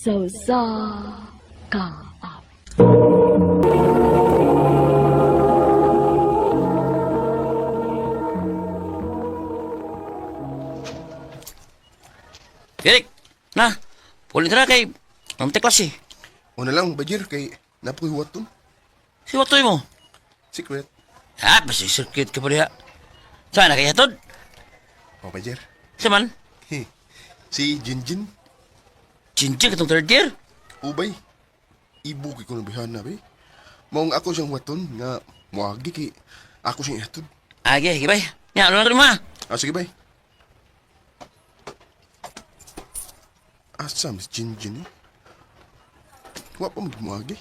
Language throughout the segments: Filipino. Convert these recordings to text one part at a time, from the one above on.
So sa ka. Eric, na, pulin tara kay mamte klase. O na lang, Bajir, kay napoy waton. Si watoy mo. Secret. Ha, basta circuit ka pa diha. Saan na kaya tod? O, Bajir. Sa man? Si Jinjin, Chinching katong third year. ubay. Ibuki ko na bihana, bay. Maong ako siyang waton nga muagi kay ako siyang ihatod. Age, gibay. Nya, ano na ko ma? Sige, bay. Asam si Jinjin, eh. Wa pa magmuagi.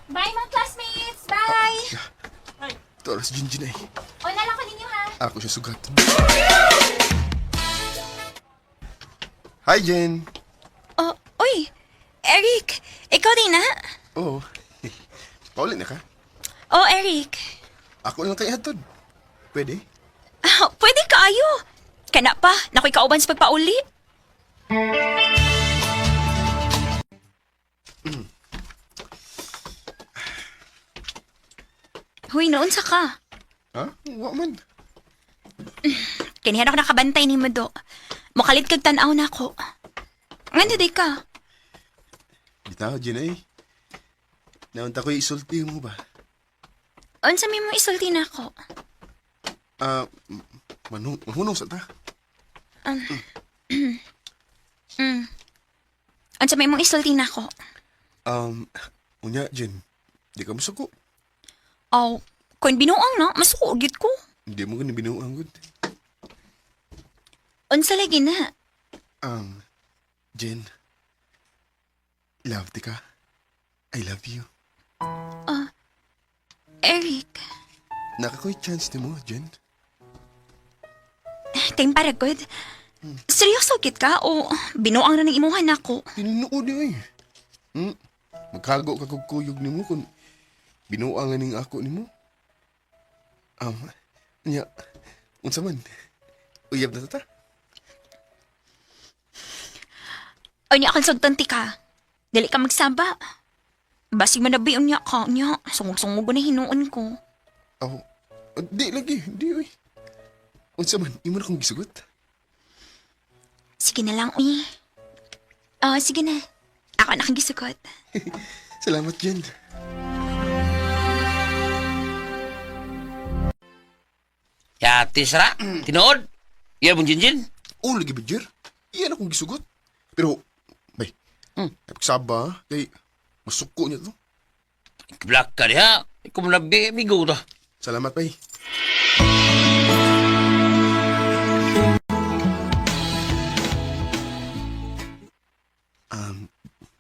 Bye, mga classmates! Bye! Ito oras Jinjin, eh. O, nalang ko ninyo, ha? Ako siya sugat. Hi, Jen. Oh, uy! Eric! Ikaw din, ha? Oo. Paulit na ka. Oh, Eric! Ako lang kay ihatod. Pwede? Pwede kaayo! Kana pa, nakoy kauban sa pagpauli. Huy, noon sa ka. Ha? Wa man. Kanihan ako nakabantay ni Mado. Mukalit kag tanaw na ako. Nga day ka. Bitaw, Jen, eh. Naunta ko isulti mo ba? Unsa mi mo isulti na ako? Manunong sa ta. Unsa mi mo isulti na ako? Unya, Jen. Di ka masuko. Aw, kung binuang na, masukugit ko. Hindi mo ganun binuang good. Unsa lagi na? Jen. Love di ka. I love you. Eric, Nakakoy chance ni mo, Jen. time para good. Seryoso git ka o binuang na ng imuhan ako? Tinunood niyo eh. Magkago ka kog kuyog ni mo kung binuangan ning ako ni mo. Nya, unsa man? Uyab na ta? O niya akong sagtanti ka. Dali ka magsaba. Basig manabiyon niya ka niya. Sungog-sungog na hinuon ko. Di lagi, di uy. Unsa man, imo na kong gisugot. Sige na lang, uy. Sige na. Ako na kang gisugot. Salamat, Jen. Yati sara, tinood. Iya mong Jinjin. Lagi ba, Jer? Iyan akong gisugot. Pero, bay, nagsaba, kay masuko niya to. Black ka diha. Ikaw mo nabi, amigo to. Salamat, bay.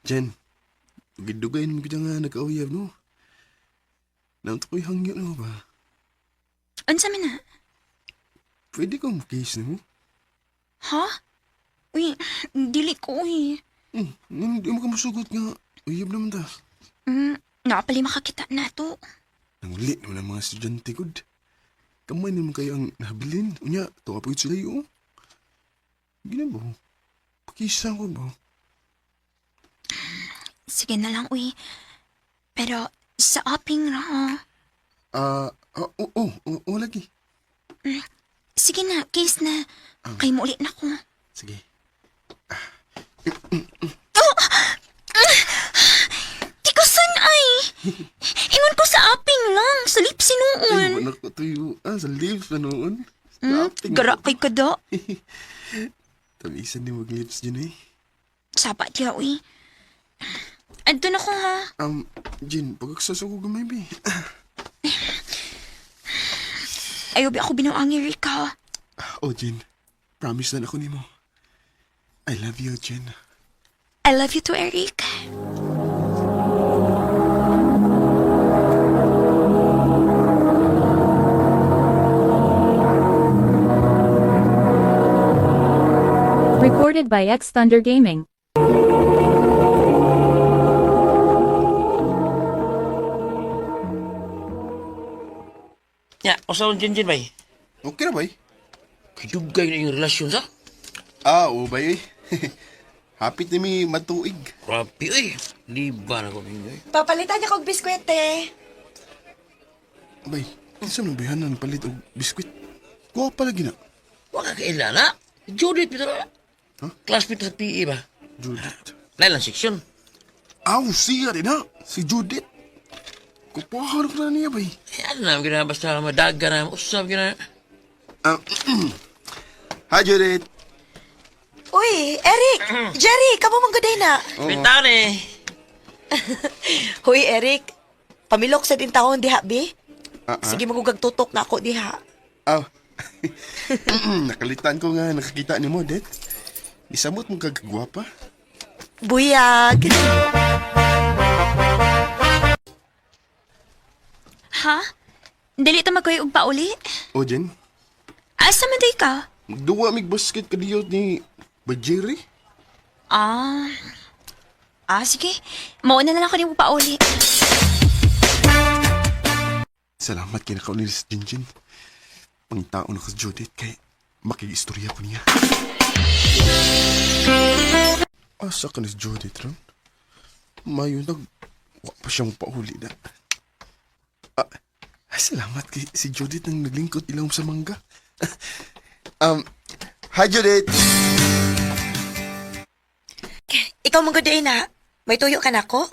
Jen, gidugay mo kita nga nag-auyab, no? Naunta ko'y hangyo na ba? Unsa man na? Pwede kong case mo? Ha? Uy, dili ko, uy. Hindi mo ka masugot nga. Uyab naman ta. Nakapali makakita na to. Nangulit naman ang mga estudyante ko. Kamay naman kayo ang nabilin. Unya, tuwa po sila yun. Gina ba? Pakisa ko ba? Sige na lang, uy. Pero sa aping ra, ha? Oo, lagi. Sige na, case na. Kay mo ulit na ko. Sige. Tikasan ay! Ingon ko sa aping lang, sa lips Ay, sinuon. manak ko tuyo. Sa lips na noon. Gara kay kada. Tabisan din mag-lips dyan eh. Sapa diya, uy. Adto na ko, ha? Jin, pagkaksaso ko gamay ba Ayaw ba ako binuangi, Rika? Jin. Promise na ako ni mo. I love you, Jin. I love you too, Eric. Recorded by X Thunder Gaming. Ya, usaw Jinjin bay. Okay na ba eh? Kidugay na yung relasyon sa. Oo ba eh. Hapit ni mi matuig. Grabe, uy. Liba na ko ninyo, eh. Papalitan niya kong biskwete. Bay, isa nang bihanan palit og biskwit. Kuha pala gina. Wala ka kailala. Judith, bito na. Huh? Classmate sa PE ba? Judith. Lailang section. Aw, siya rin ha. Si Judith. Kupahan ko na niya, bay. Yan na, gina, basta madaga na. Usap, gina. Ah, Hi, Judith. Uy, Eric! Jerry, kamo mong guday na. Pintahan eh. Huy, Eric. Pamilok sa din taon diha, bi. Ah, Sige, magugag tutok na ako diha. Aw. Nakalitan ko nga nakakita ni mo, Det. Isamot mo kagagwapa. Buyag. Ha? Dili ta magkuhay og pauli? O, Jen, Asa man day ka? magduwa mig basket ka diyot ni Bajiri. Ah. Sige. Mauna na lang ko ni mo pauli. Salamat kay nakaunil sa Jinjin. Pangtaon ako sa Judith kay makikistorya ko niya. Asa ka ni si Judith ron? Mayo wa pa siyang pauli na. Salamat kay si Judith nang naglingkod ilawom sa mangga. Hi Judith! Ikaw mong guday na. May tuyo ka na ko?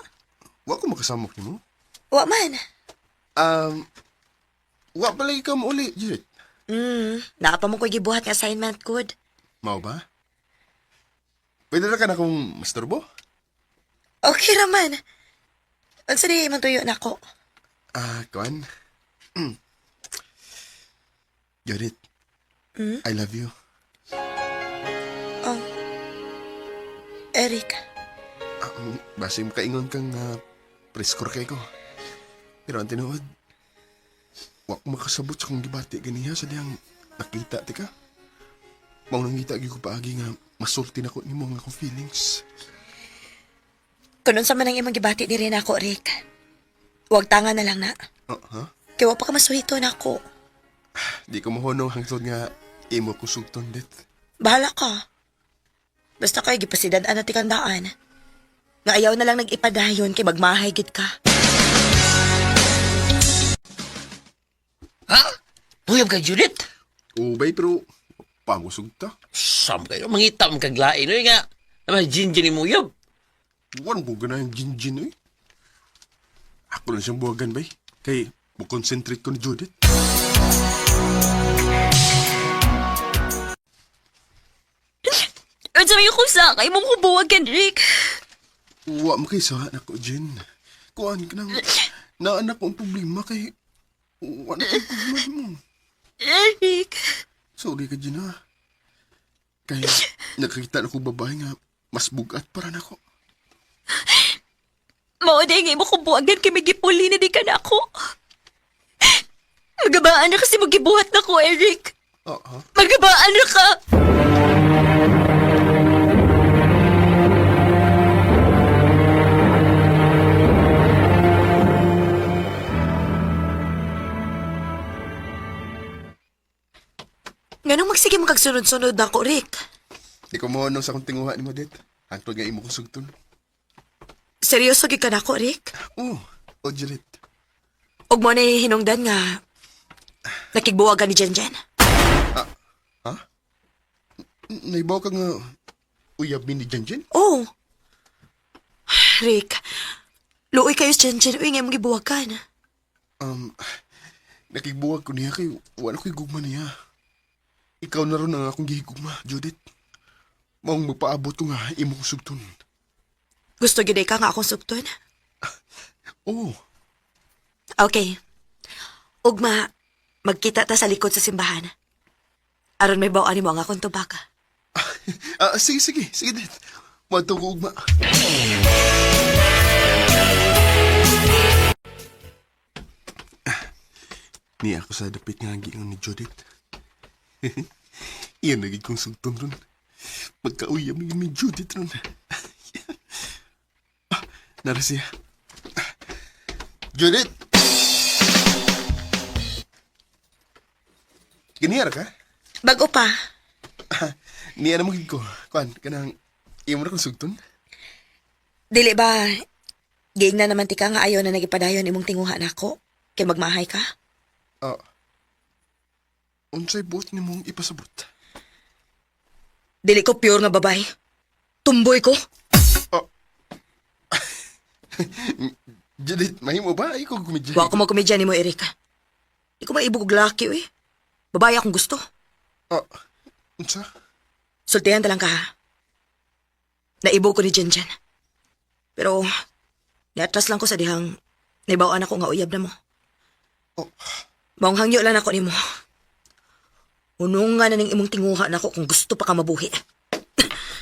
Wa ko makasamok ni mo. Wa man. Wa pala ikaw mo uli, Judith. Naa pa mo ko'y gibuhat nga assignment good. Mao ba? Pwede na ka na kung masturbo? Okay raman. Unsa di man tuyo na ko? Kuan? Judith, I love you. Eric. Basi makaingon kang preskor kay ko. Pero ang tinuod, wa ko makasabot sa kong gibati ganiha sa diyang nakita, tika. Maunang ngita ko paagi nga masulti na ko ni mo nga akong feelings. Kunon sa man ang imong gibati diri na ako, Rick. Huwag tanga na lang na. Ha? Kaya wa pa ka masuhito na ako. Di ko mahunong hangtod nga imo ko sugton dit. Bahala ka. Basta kay gipasidad-an na tikandaan. Nga ayaw na lang nag-ipadayon kay magmahay gid ka. Ha? Tuyab ka, Judith? Ubay pero pangusog ta. Sam kayo, mangitam kaglain. Uy nga, naman Jinjin ni Muyab. Wan ko ganang Jinjin eh. Ako lang siyang buwagan bay. Kay mo-concentrate ko ni Judith. At sabi ko sa kay mong kubuwagan, Rick. Wa mo kay sa anak ko, Jen. Kuan ka nang naanak ko ang problema kay wala kang problema mo. Eric. Sorry ka, Jen, ha. Kaya nakakita na ko babae nga mas bugat para na ko. Mauday nga mo kubuwagan kay may gipuli na di ka na ako. Magabaan na kasi magibuhat na ko, Eric. Magabaan na ka. Ganong magsige mo kagsunod-sunod na ako, Rick. Di ko mo sa kong tinguha ni Madet. Hantod nga imo kong sugton. Seryoso gid ka na ako, Rick. Oh, Judith. Og mo na hinungdan nga nakigbuwagan ni Jenjen. Ha? Naibaw ka nga uyab ni Jenjen? Oh. Rick, luoy kayo sa Jenjen. Uy, nga mong gibuwagan. Nakigbuwag ko niya kay wala ko'y gugma niya. Ikaw na ron ang akong gihigugma, Judith. Maong magpaabot ko nga imo ko sugton. Gusto gid ka nga akong sugton? Oo. Okay. Ugma, magkita ta sa likod sa simbahan. Aron may bawaan ni mo ang akong tubaka. Sige, Dit. Mato ko ugma. Niya ako sa dapit nga giingon ni Judith. Iyan naging kong sugtong ron. Magkauyam yung ni Judith ron. Narasiya. Judith! Ganiyar ka? Bago pa, Niya na magiging ko. Kuan, kanang imo na kong sugton. Dili ba, giing na naman tika nga ayaw na nagipadayon imong tinguha na ako? Kay magmahay ka? Ah, unsay buot ni mong ipasabot? Dili ko pure nga babae. Tumboy ko. Judith, mahimo ba? Ay ko kumidya. Wa ko magkomedya ni mo, Erika. Di ko maibog laki, eh. Babae akong gusto. Ah, unsa? Sultihan talang ka, ha? Naibog ko ni Jenjen. Pero, niatras lang ko sa dihang naibawaan ako nga uyab na mo. Oh, Maong hangyo lang ako ni mo. Unong nga na ning imong tinguha na ako kung gusto pa ka mabuhi.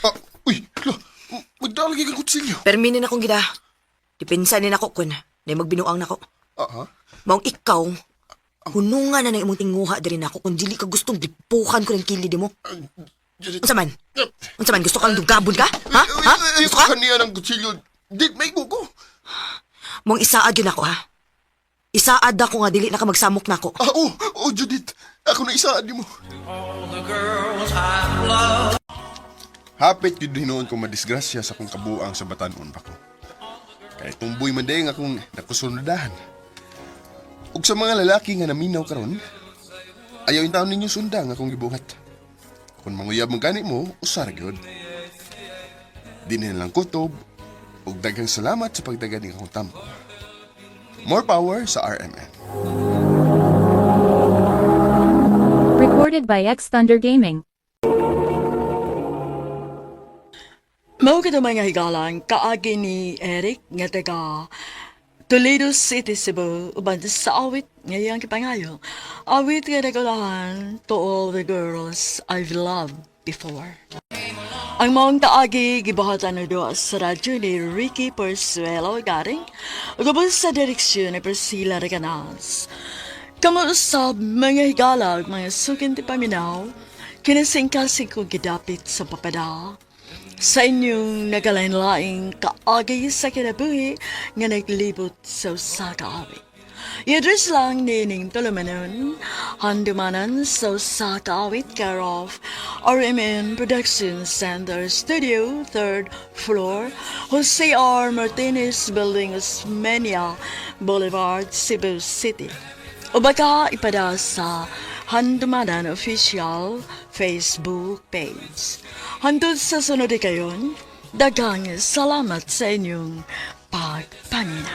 ah, uy, la, magdalagi kang kutsilyo. Perminin akong gida. Dipinsanin ako kun na magbinuang nako. Ah, ha? Maong ikaw, hunungan na ng imong tinguha diri nako kung dili ka gustong dipukan ko ng kilid mo. Judith. Unsa man? Unsa man gusto kang dugabon ka? Ha? Ha? Gusto ka? Kaniya ng kutsilyo. Dit, may gugo. Maong isaad yun ako, ha? Isaad ako nga dili na ka magsamok nako. Ah, oh, Judith. Ako na isaad mo. Hapit yun hinoon ko madisgrasya sa kong kabuang sa batanon pa ko. Kaya tumboy man dahil akong nakusunadahan. Ug sa mga lalaki nga naminaw karon, ayaw yung taon ninyo sundang akong gibuhat. Kung manguyab mong gani mo, usar gyud. Di na lang kutob, ug daghang salamat sa pagdagani akong tampo. More power sa RMN. Recorded by X Thunder Gaming. Mao ka mga higalang kaagi ni Eric nga taga Toledo City, Cebu, uban sa awit ngayang kipangayo. Awit nga nagulahan to all the girls I've loved before. Ang maong taagi gibahatan na doa sa radyo ni Ricky Persuelo garing ugabon sa direksyon ni Priscilla Reganas. Kamusab mga higalag, mga sukin ti paminaw, kinasingkasing ko gidapit sa papada. Sa inyong nagalain-laing kaagay sa kinabuhi nga naglibot sa usa ka awit. I-address lang ni Ning Tulumanon, handumanan sa usa ka awit care of RMN Productions Center Studio, 3rd floor, Jose R. Martinez Building, Osmeña Boulevard, Cebu City. O baka ipada sa Handumanan Official Facebook page. Hantod sa sunod kayon, daghang salamat sa inyong pagpangina.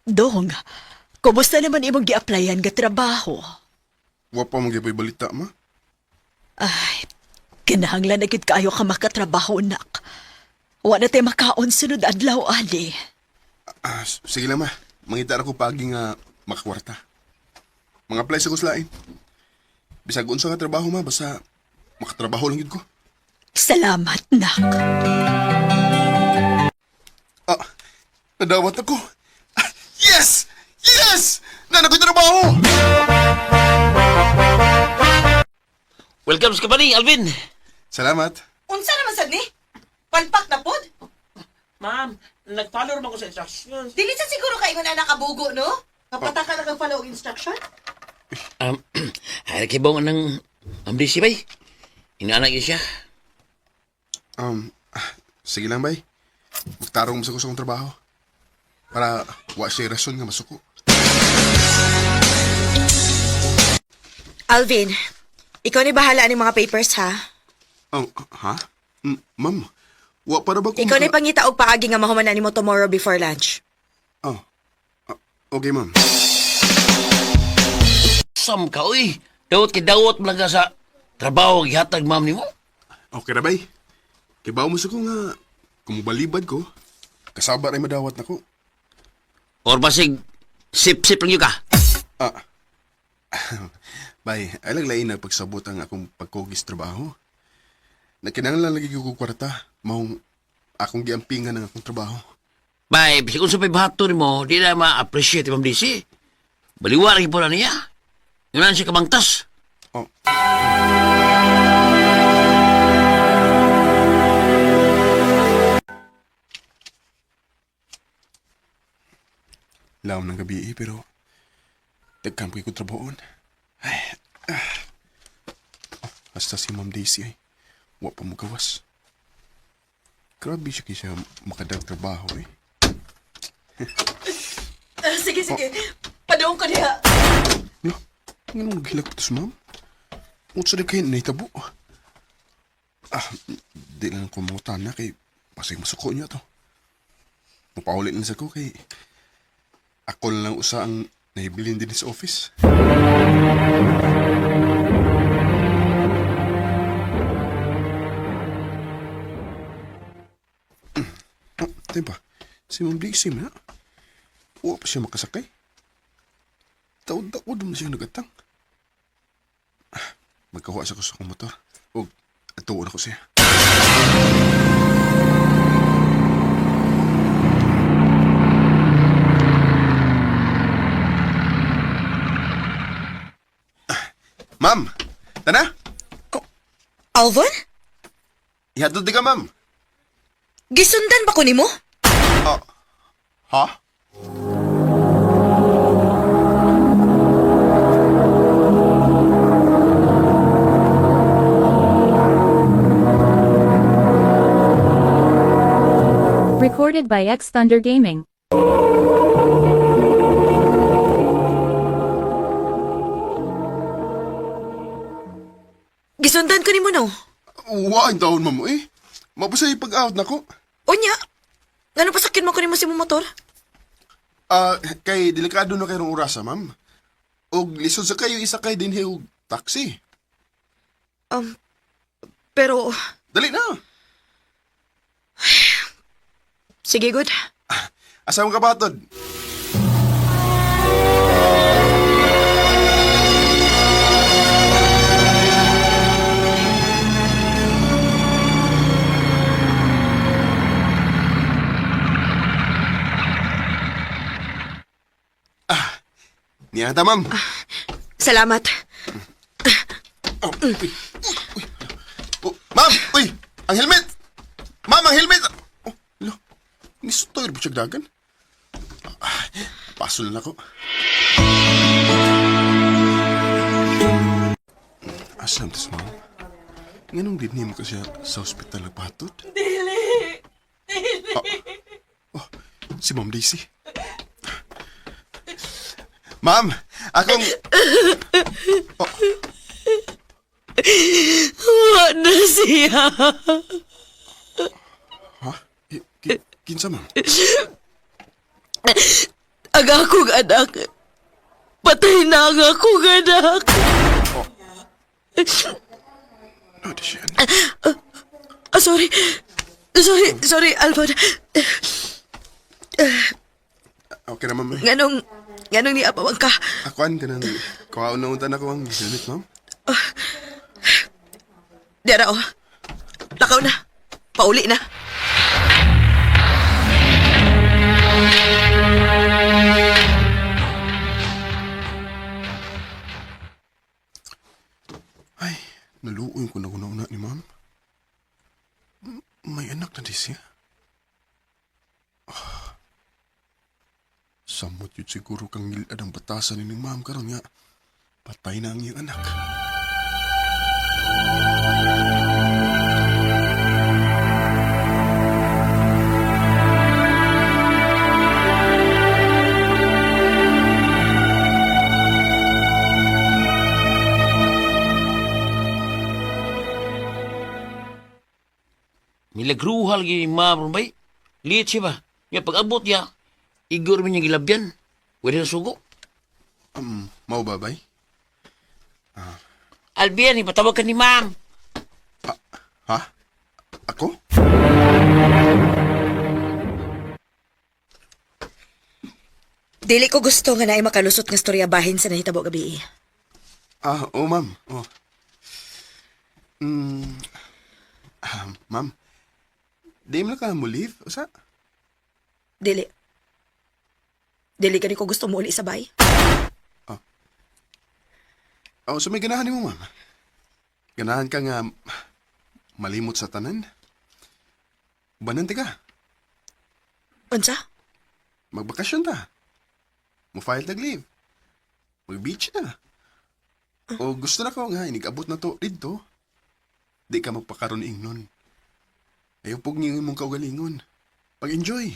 Dong, kumusta naman imong gi-applyan nga trabaho? Wa pa mong gipay balita, ma? Ay, kinahanglan na gid kaayo ka makatrabaho, nak. Wa na tayo makaon sunod adlaw, ali. Ah, sige lang, ma. Mangita ako pagi nga makakwarta. Mga apply sa kuslain. Bisag unsa nga trabaho, ma, basta makatrabaho lang yun ko. Salamat, nak. Ah, nadawat ako. Ah, yes! Yes! Nanakoy trabaho! Welcome sa company, Alvin. Salamat. Unsa naman sad ni? Palpak na pod? Ma'am, nag-follow naman ko sa instructions. Dili sa siguro ka ingon anak kabugo, no? Kapata ka na kang follow instruction? Ay, nakibaw ng amdisi, bay. Inaanak yun siya. Sige lang, bay. Magtarong mo sa kusang trabaho. Para wa siya rason nga masuko. Alvin, ikaw ni bahala ng mga papers, ha? Ha? Ma'am, wa para ba kung... Ikaw ni pangita og paagi nga mahuman na nimo tomorrow before lunch. Oh. Okay, ma'am. Sam ka, uy. Dawot mo lang ka sa trabaho gihatag ma'am ni mo. Okay na, bay. Kibaw mo sa ko nga, kung balibad ko, kasabar ay madawat na ko. Or basig, sip-sip lang yun ka. Bay, ay lang lain na pagsabot ang akong pagkogis trabaho. Nakinanglan lagi ko kwarta, maong akong giampingan ng akong trabaho. Bay, bisig kung sa paibahato ni mo, di na ma-appreciate yung amdisi. Baliwa rin po na niya. Yun na siya kamangtas. Oh. Laom ng gabi pero dagkam ko trabahoon. Ay, hasta si Ma'am Daisy ay wa pa mo gawas. Grabe siya kaya siya makadagtrabaho eh. Sige, sige. Padung ko diha. No, anong gilag pa to si Ma'am? Unsa di kayo naitabo? Di lang ko mga na kay pasig masuko niya to. Mapaulit na sa ko kay ako lang usa ang nahibilin din sa office. Diba? Si Ma'am Daisy na. Huwag pa siya makasakay. Taod-taod na siya nagatang. Magkawa sa ko sa akong motor. O, atuon ako siya. Ma'am! Tana? Alvin? Ihatod di ka, ma'am. Gisundan ba ko nimo? Ha? Recorded by X Thunder Gaming. Gisundan ko nimo no. Wa ang taon, ma'am, eh. Mapasay pag-out na ko. Unya. Ngano pa sakit mo ko nimo si mo motor? Kay delikado na kayong orasa, ma'am. Og lisod sa kayo isa kay din og taxi. Pero Dali na. sige good. Asa mong kabatod? Niyata, ma'am. Salamat. Oh, uy. Oh, ma'am! Uy! Ang helmet! Ma'am, ang helmet! Oh, lo. Nistoy rin po siya dagan. Paso lang ako. Asam tas, ma'am. Nganong din mo ka siya sa ospital nagpahatod? Dili! Oh, si Ma'am Daisy. Ma'am, akong... Oh, Ano siya? ha? Kinsa, ma'am? Ang akong anak. Patay na ang akong anak. Ano di siya? Sorry. Sorry, Alvin. Okay na, ma'am. Nganong niapawang ka? Akuan ka nang... Kawaon na untan ako ang helmet, ma'am. Dara oh. Lakaw na. Pauli na. Ay, naluoy ko na una ni ma'am. May anak na di siya. Samot yun siguro kang ngilad ang batasan ni ma'am karon nga. Patay na ang iyong anak. Milagruhal gini ma'am bay. Liit siya ba? Nga pag-abot niya, igor mo niya gilabyan. Pwede na sugo. Mau babay? Albian, ipatawag ka ni ma'am. Ha? Ako? Dili ko gusto nga naay makalusot nga storya bahin sa nahitabo gabi. Oo, ma'am. Oh. Ma'am, di mo na ka mo leave? Usa? Dili. Dili ka ko gusto mo uli sa bay. Oh, so may ganahan mo, ma'am. Ganahan ka nga malimot sa tanan. Banante ka. Unsa? Magbakasyon ta. mo-file tag-leave. Mag-beach na. O gusto na ko nga, inigabot na to dito. Di ka magpakaroon ingnon. Ayaw pog ngingin mong kaugalingon. Pag-enjoy.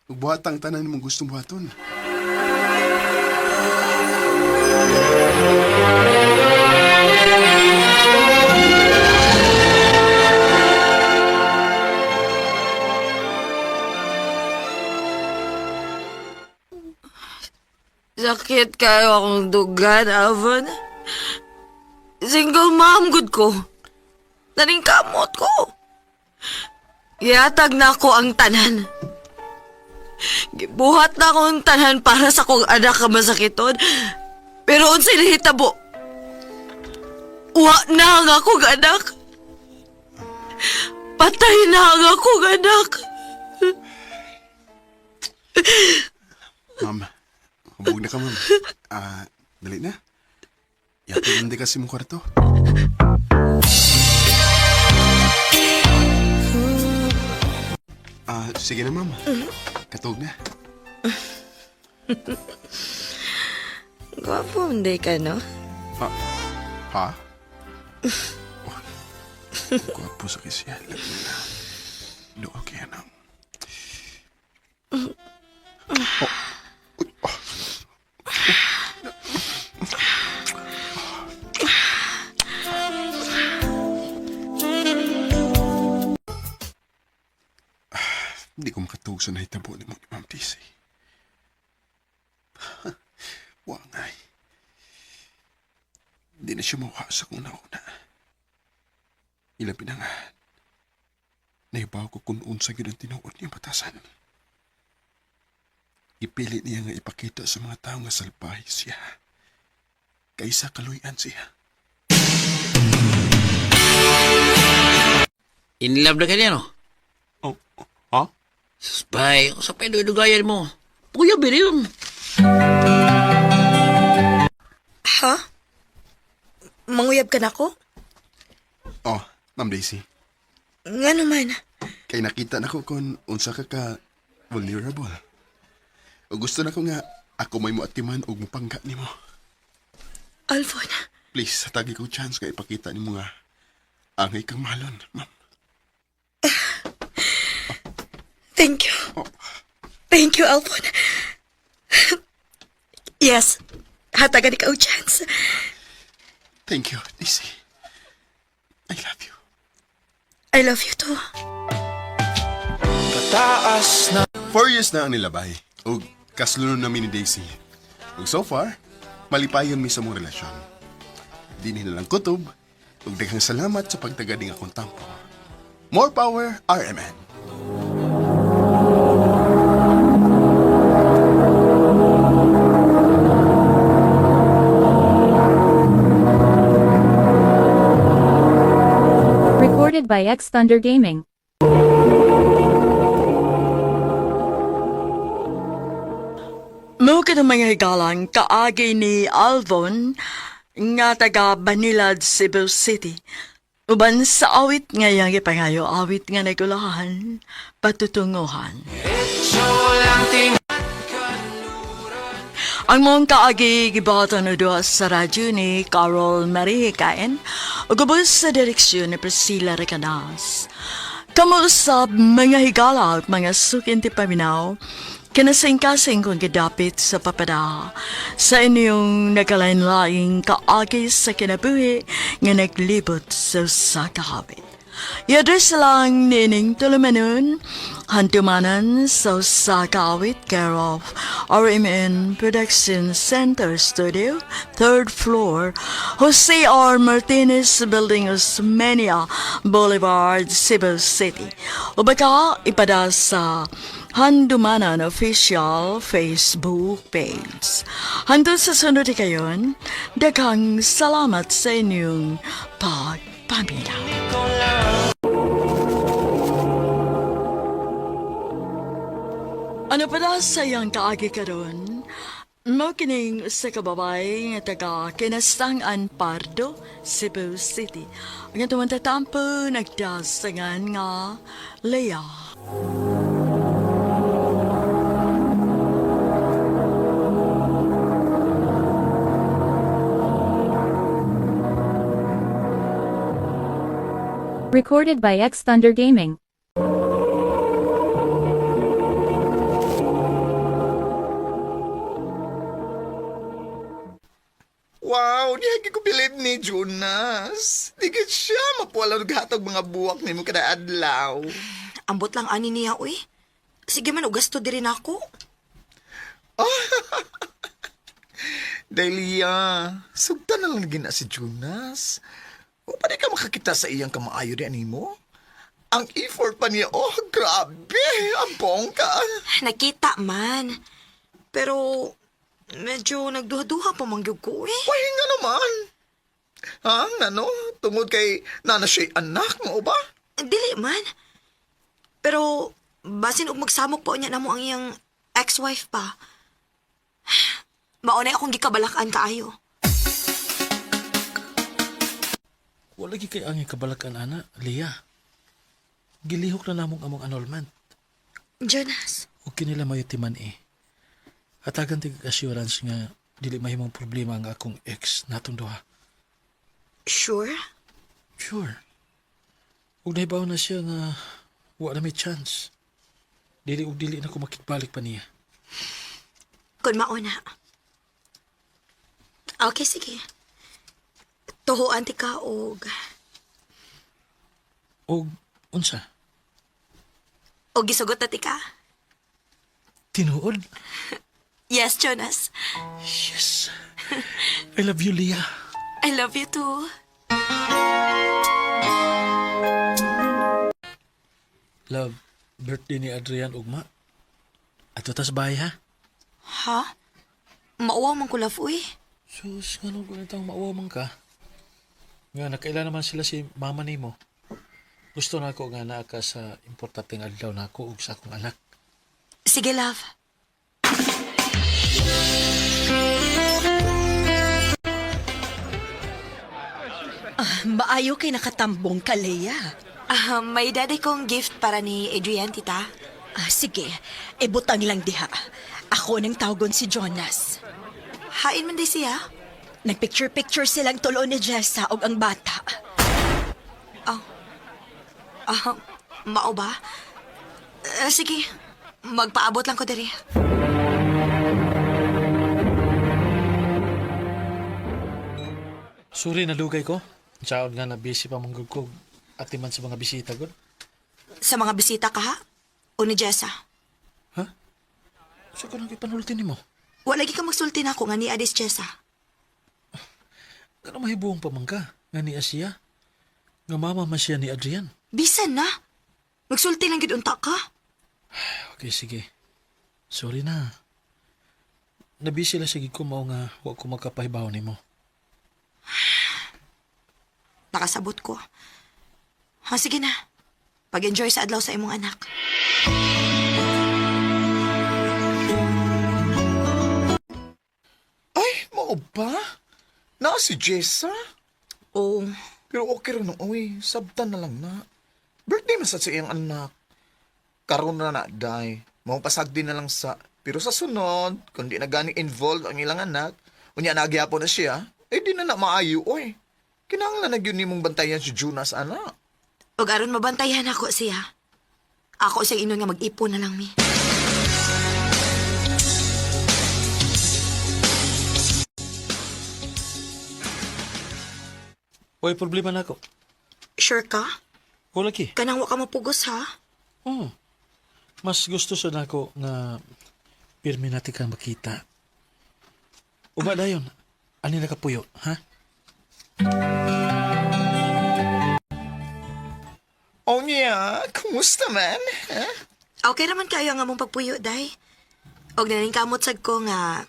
Magbuhat ang tanan mong gustong buhaton. Sakit kayo akong dugan, Alvin. Single mom good ko. Naring kamot ko. Iatag na ako ang tanan. Gibuhat na akong tanan para sa kong anak ka masakiton. Pero unsay nahitabo. Wa na ang akong anak. Patay na ang akong anak. Ma'am, hubog na ka, ma'am. Dali na. Yatag hindi kasi mong kwarto. Sige na, ma'am. Katog na. Gwapo hindi ka, no? Ha? Gwapo sa kisya. Alam mo na. Doon kaya na. Hindi ko makatawag sa nahitabo ni Ma'am DC. Wangay. Hindi na siya mawa sa kung nauna. Ilang pinangan. Naibaw ko kung unsa yun ang tinuod niyang batasan. Ipilit niya nga ipakita sa mga tao nga salbahe siya. Kaysa kaluyan siya. In love na ka niya, no? Oh, ha? Spy, sa paidugayan mo. Kuya, biri yun. Ha? Manguyab ka na ko? Oh, Ma'am Daisy. Nga naman. Kay nakita na ko kung unsa ka vulnerable. O gusto na ko nga ako may muatiman o mupangga ni mo. Alvin, Please, tagi ko chance ka ipakita ni mo nga angay kang malon, ma'am. thank you. Thank you, Alvin. Yes, hatagan ikaw chance. Thank you, Daisy. I love you. I love you too. 4 years na ang nilabay. O kaslunod namin ni Daisy. O so far, malipayon mi sa mong relasyon. Di na lang kutob. O daghang salamat sa pagtagading akong tampo. More power, RMN. Recorded by X Thunder Gaming. Mo ka ng mga higalang kaagi ni Alvon nga taga Banilad, Cebu City. Uban sa awit nga yang ipangayo, awit nga nagulahan, patutunguhan. Ang mong kaagi gibata na doon sa radyo ni Carol Marie Caen o gubos sa direksyon ni Priscilla Recanas. Kamuusap mga higala at mga sukinti paminaw, kinasing-kasing kong gidapit sa papada sa inyong nagalain-laing kaagi sa kinabuhi nga naglibot sa sakahawit. I-address lang nining tulumanon, hantumanan sa sakawit care of RMN Production Center Studio, 3rd floor, Jose R. Martinez Building, Osmeña Boulevard, Cebu City. O baka ipada sa Handumanan Official Facebook page. Hantun sa sunod kayon, daghang salamat sa inyong pagpaminaw. Ano pa sa iyang kaagi karon? Mo kining sa kababay nga taga Kinastangan Pardo, Cebu City. Ang tuwan tatampo nagdasangan nga Leah. Recorded by X Thunder Gaming. Wow, di hagi ko bilib ni Jonas. Di gid siya mapuwala hatag mga buwak nimo kada adlaw. Ambot lang ani niya, uy. Sige man, ugasto diri na ako. Delia, sugtan na lang gina si Jonas. O pa di ka makakita sa iyang kamaayo di animo? Ang effort pa niya, oh, grabe, ang bongga. Nakita man. Pero, medyo nagduha-duha pa mangyog ko, eh. Why nga naman? Ha, ano? Tungod kay nana siya'y anak mo ba? Dili man. Pero, basin og magsamok pa niya namo ang iyang ex-wife pa. Maunay akong gikabalakan kaayo. Wala gi kay ang kabalakan ana, Leah. Gilihok na namong among annulment. Jonas, O kinila mayo timan eh. Hatagan tig assurance nga dili mahimong problema ang akong ex natong duha. sure? Sure. Ug nahibaw na siya nga wala may chance. Dili na ko makigbalik pa niya. Kung mauna. Okay, sige. Tuhuan ti ka og... Og unsa? Og gisugot na ti ka. Tinuod? Yes, Jonas. Yes. I love you, Leah. I love you too. Love, birthday ni Adrian ugma. Ato tas bahay ha? Ha? Mauwa man ko love, uy. Sus, nga nung ganitang maawamang ka. Nga, nakaila naman sila si mama ni mo. Gusto na ako nga naa ka sa importanteng adlaw na ako ug sa akong anak. Sige, love. Maayo kay nakatambong ka, Leia. May daddy kong gift para ni Adrian, tita. Sige, ibutang lang diha. Ako nang tawgon si Jonas. Hain man di siya. Nagpicture-picture silang tulo ni Jessa og ang bata. Mao ba? Sige, magpaabot lang ko diri. Sorry, nalugay ko. Saon nga na busy pa manggug ko at man sa mga bisita gud. Sa mga bisita ka, ha? O ni Jessa? Ha? So ko nang ipanulti nimo. Wala lagi ka magsulti na ako nga ni Adis Jessa. Ano mahibuong pamangka nga ni Asia? Nga mama man siya ni Adrian. Bisan na. Magsulti lang gid unta ka. Okay, sige. Sorry na. Nabisi lang sige ko mao nga wa ko makapahibaw nimo. Nakasabot ko. Sige na. Pag-enjoy sa adlaw sa imong anak. Ay, mo ba? Na si Jessa? Oo. Pero okay rin uy, sabtan na lang na. Birthday man sa iyang anak. Karon na na, day. Mau pasagdi na lang sa... Pero sa sunod, kung di na gani involved ang ilang anak, unya nagyapon na siya, di na maayo, oy. Kinahanglan na yun nimong bantayan si Jonas, anak. Ug aron mabantayan ako siya. Ako sa inon nga mag-ipon na lang mi. Oy, problema na ako. Sure ka? O lagi. Kanang wa ka mapugos, ha? Oh. Mas gusto sa nako nga pirmi natin kang makita. Uba dayon. Ani na kapuyo, ha? Oh niya, kumusta man? Ha? Okay naman kayo nga mong pagpuyo, day. Og naning kamot sad ko nga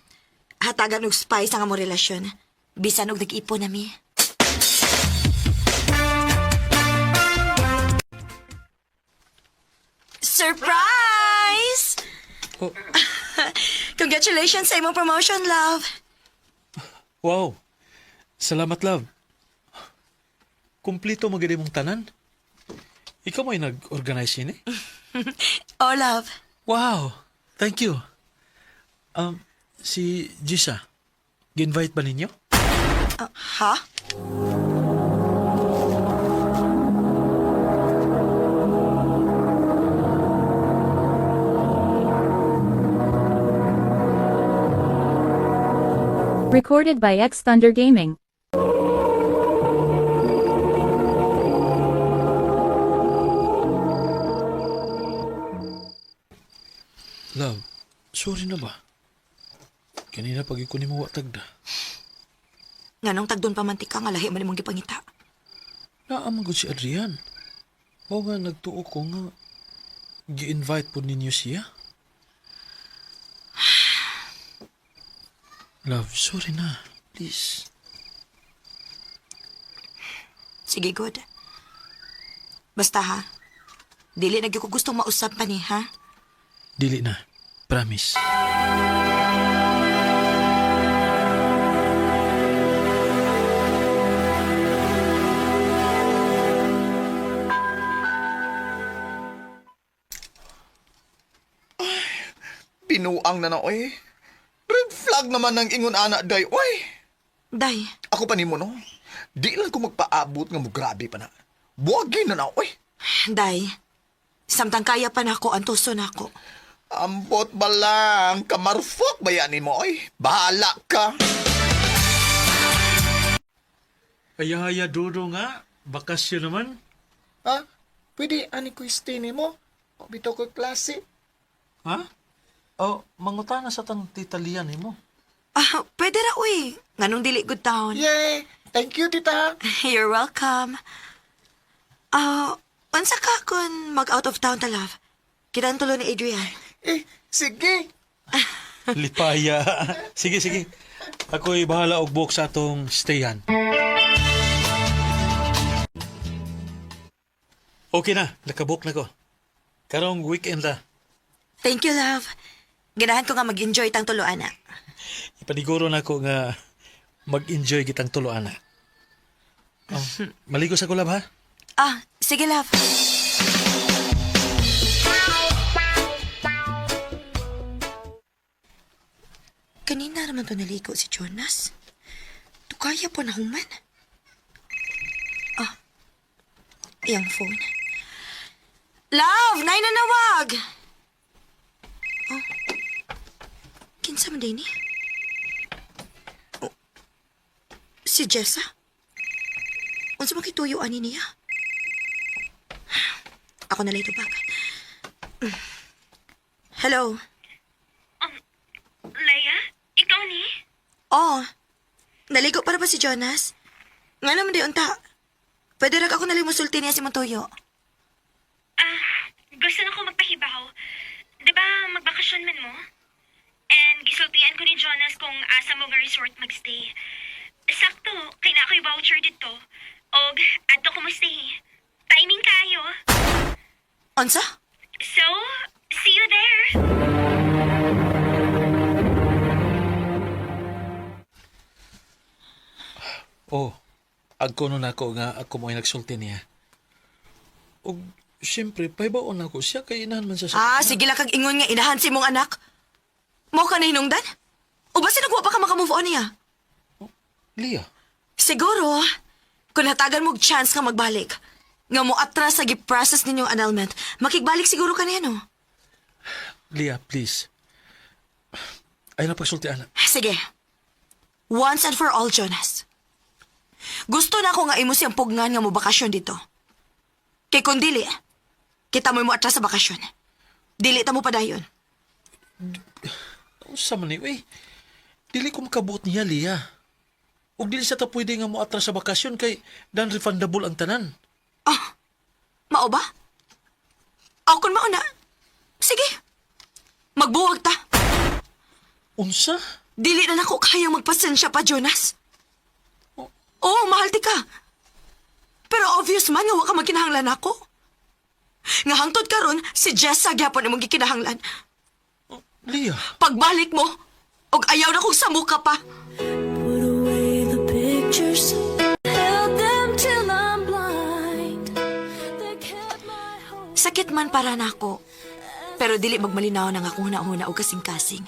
hatagan og spice ang among relasyon. Bisan og nag-ipon nami. Surprise! Oh, Congratulations sa imong promotion, love. wow. Salamat, love. Kumplito magadi mong tanan. Ikaw may nag-organize yun eh? Oh, love. Wow. Thank you. Si Jisa, gi-invite ba ninyo? Ha? Recorded by X Thunder Gaming. Love, sorry na ba? Kanina pag ko ni mo watagda. Nganong tagdon pa mantika nga lahi man imong gipangita. Naamagod si Adrian. O nga nagtuo ko nga gi-invite po ninyo siya. Love, sorry na. Please. Sige, good. Basta ha, dili na gyud ko gustong mausap pa ni, ha? Dili na. Promise. Pinuang na oy. Red flag naman ng ingon anak day, oy. Day, Ako pa nimo no. Di lang ko magpaabot nga mo grabe pa na. Buwagin na oy. day. Samtang kaya pa nako ang tuso nako. Ambot ba lang, kamarfok bayanin mo, oy. Bahala ka. Haya-haya Dodo nga. Bakasyon naman. Ha? Pwede ani ko stay mo? O bito ko klase? Ha? O, mangutana sa tang titalian mo. Ah, pwede ra uy. Nganong dili good taon. Yay! Thank you, tita. You're welcome. Unsa ka kun mag out of town ta love? Kidan tulo ni Adrian. Sige. Lipaya. Sige, sige. Ako'y bahala og book sa atong stayan. Okay na, nakabook na ko. Karong weekend na. Thank you, love. Ganahan ko nga mag-enjoy tang tulo anak. Ipaniguro na ko nga mag-enjoy kitang tulo ana. Oh, maligo sa kulab ha? Ah, sige, love. Kanina naman to naligo si Jonas. Tukaya po na human. Ah, iyang phone. Love, nay na nawag! Oh, kinsa man din ni? Oh, si Jessa? Unsa makituyo ani niya? Ako na late back. Hello? Leia, ikaw ni? Oh, naligo para ba si Jonas? Nga naman di unta. Pwede rin ako nalimusulti niya si Montoyo. Gusto na ko magpahibaw. Diba magbakasyon man mo? And gisultian ko ni Jonas kung asa mo nga resort magstay. Sakto, kay na ako'y voucher dito. Og, adto ko mo stay. Timing kayo. Unsa? So, see you there. Oh, agkono na ako nga ako mo'y nagsulti niya. O, siyempre, paibaon ako siya kay inahan man sa Ah, sige lang kag ingon nga inahan si mong anak. Mao ka na hinungdan? O ba sinagwa pa ka makamove on niya? Lia, Siguro, kung natagan mong chance ka magbalik, nga mo atras sa giprocess ninyong annulment, makigbalik siguro ka niya, no? Lia, please. Ay na pagsulti anak. Sige. Once and for all, Jonas. Gusto na ko nga imo siyang pugngan nga mo bakasyon dito. Kay kung dili, kita mo atras sa bakasyon. Dili ta mo padayon. Sa man eh. Dili ko makabuot niya, Lia. Ug dili sa ta pwede nga mo atras sa bakasyon kay dan refundable ang tanan. Ah, mao ba? Ako kun mao na. Sige. Magbuwag ta. Unsa? Dili na nako kayang magpasensya pa, Jonas. Oo, mahal ti ka. Pero obvious man nga wa ka magkinahanglan ako. Nga hangtod karon si Jessa gyapon imong gikinahanglan. Lia. Pagbalik mo, og ayaw na kong samuka pa. Put away the pictures, held them till I'm blind. They kept my hope. Sakit man para nako. Pero dili magmalinaw na nga kung huna-huna o kasing-kasing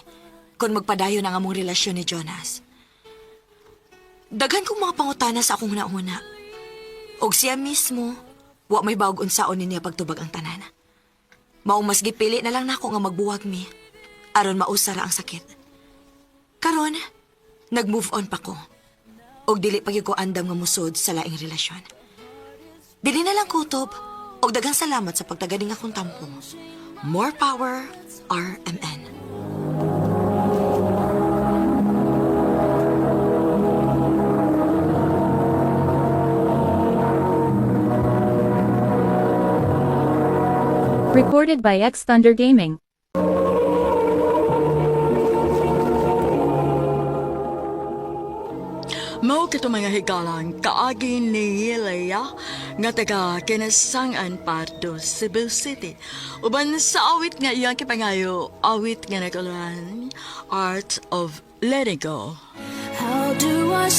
kung magpadayon ang among relasyon ni Jonas. Daghan kong mga pangutana sa akong huna-huna. Og siya mismo, wa may bawag unsaon niya pagtubag ang tanan. Maong mas gipili na lang nako nga magbuwag mi aron mausara ang sakit. Karon, Nag-move on pa ko. Og dili pa gyud ko andam nga musod sa laing relasyon. Dili na lang kutob. Og daghang salamat sa pagtagading akong tampo. More power, RMN. Recorded by X Thunder Gaming. Mao kito mga higalang kaagi ni Leia nga taga Kinasangan Pardo, Cebu City. Uban sa awit nga iyang kipangayo, awit nga naguluhan, Art of Letting Go. How do I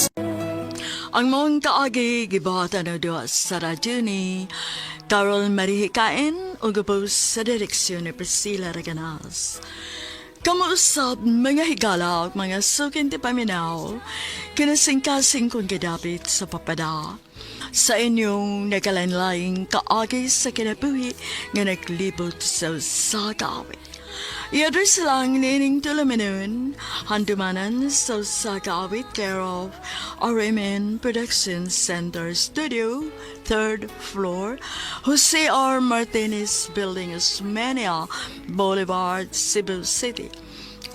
Ang mong kaagi gibatan na doon sa radyo ni Carol Marihikain o gabos sa direksyon ni Priscilla Reganas. Kamuusap mga higala at mga sukin ti paminaw, kinasingkasing kong gidapit sa papada. Sa inyong nakalanlaing kaagi sa kinabuhi nga naglibot sa sagawit. I-address lang nining tulaminun, handumanan sa sagawit care of RMN Production Center Studio, 3rd floor, Jose R. Martinez Building, Osmeña Boulevard, Cebu City.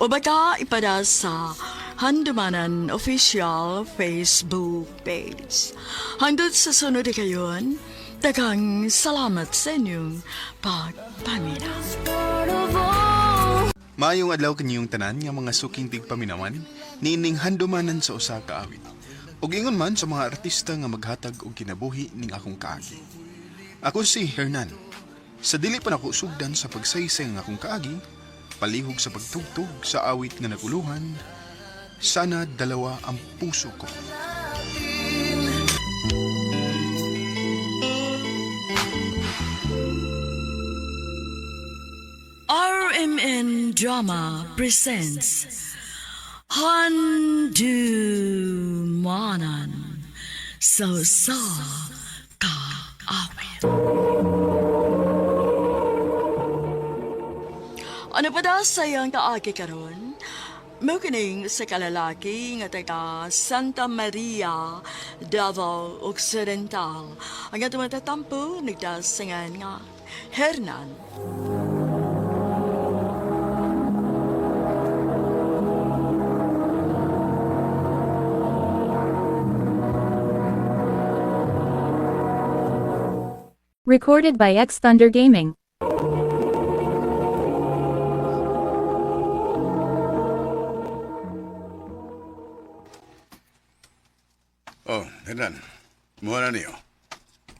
O baka ipada sa Handumanan Official Facebook page. Handot sa sunod kayon, daghang salamat sa inyong pagpaminaw. start of all? Maayong adlaw kanyong tanan nga mga suking tigpaminawan, nining handumanan sa usa ka awit. Ug ingon man sa mga artista nga maghatag og kinabuhi ning akong kaagi. Ako si Hernan. Sa dili pa nako sugdan sa pagsaysay nga akong kaagi, palihog sa pagtugtog sa awit nga naguluhan, sana dalawa ang puso ko. RMN Drama presents Handumanan sa Kaawit. Ano pa daw sayang kaagi karon? Mao kining sa kalalaki nga taga Santa Maria, Davao Occidental. Ang atong matatampo nagdasingan nga Hernan. Recorded by X Thunder Gaming. Oh, Hernan. Muna niyo.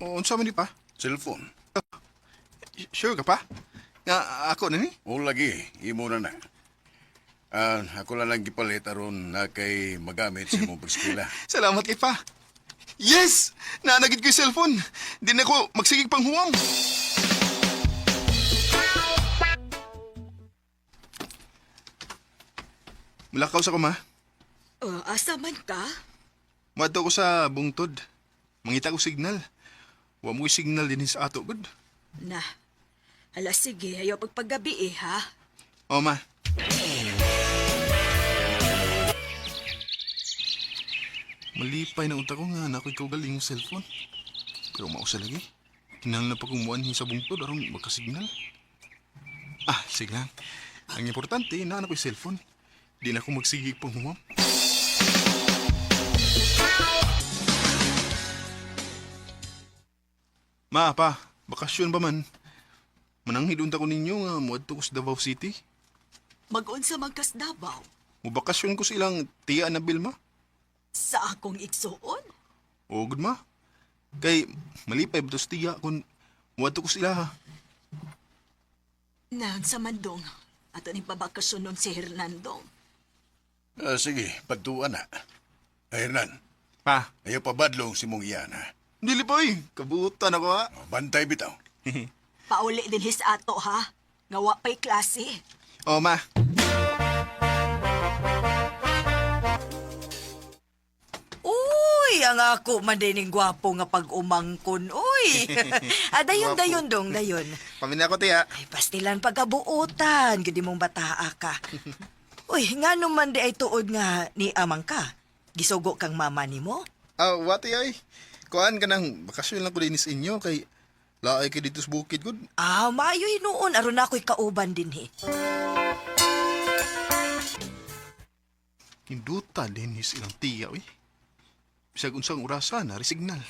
O, unsa man ni pa? Cellphone. Sure ka pa? Nga ako na ni? O lagi, imo na na. Ako lang gipalit aron na kay magamit sa imong preskwela. Salamat kay pa. Yes! Naanagid ko yung cellphone. Di na ako magsigig pang huwam. Mulakaw sa ko, ma. Asa man ka? Madto ko sa bungtod. Mangita ko signal. Wa mo'y signal din sa ato, good. Na, alas sige, ayaw pagpagabi ha? O, ma. Malipay na unta ko nga na ako'y kaugaling yung cellphone. Pero mausa lagi. Hinahal na pa kumuhan sa bungtod aron magkasignal. Sige lang. Ang importante, naan ako'y cellphone. Di na ako magsigig pang humam. Ma, pa, bakasyon ba man? Mananghid unta ko ninyo nga muadto ko sa Davao City. Mag-unsa magkas Davao? Mubakasyon ko silang tiya na Bilma. Sa akong igsuon? O, good ma. Kay malipay ba tos tiya kung muadto ko sila ha. Nang sa mandong, ato ni pabakasyon nun si Hernando. Sige, pagtuan na. Hernan, Pa, ayaw pa badlong si mong iyan, ha? dili pa kabutan ako ha. Bantay bitaw. Pauli din his ato ha? Ngawa pa'y klase. O, ma. Uy, ang ako madining gwapo nga pag-umangkon. Uy! Dayon dong, dayon. Pamina ko tiya. Ay, pastilan pagkabuutan. Gudi mong bataa ka. Uy, nga naman di ay tuod nga ni amang ka. Gisugo kang mama ni mo? Wati ay. Kuan ka nang bakasyon lang ko din sa inyo kay laay kay dito sa bukid gud. Maayo hinuon. Aron ako'y kauban din he. Hinduta din is ilang tiya, uy. Bisag unsang orasan, nari signal.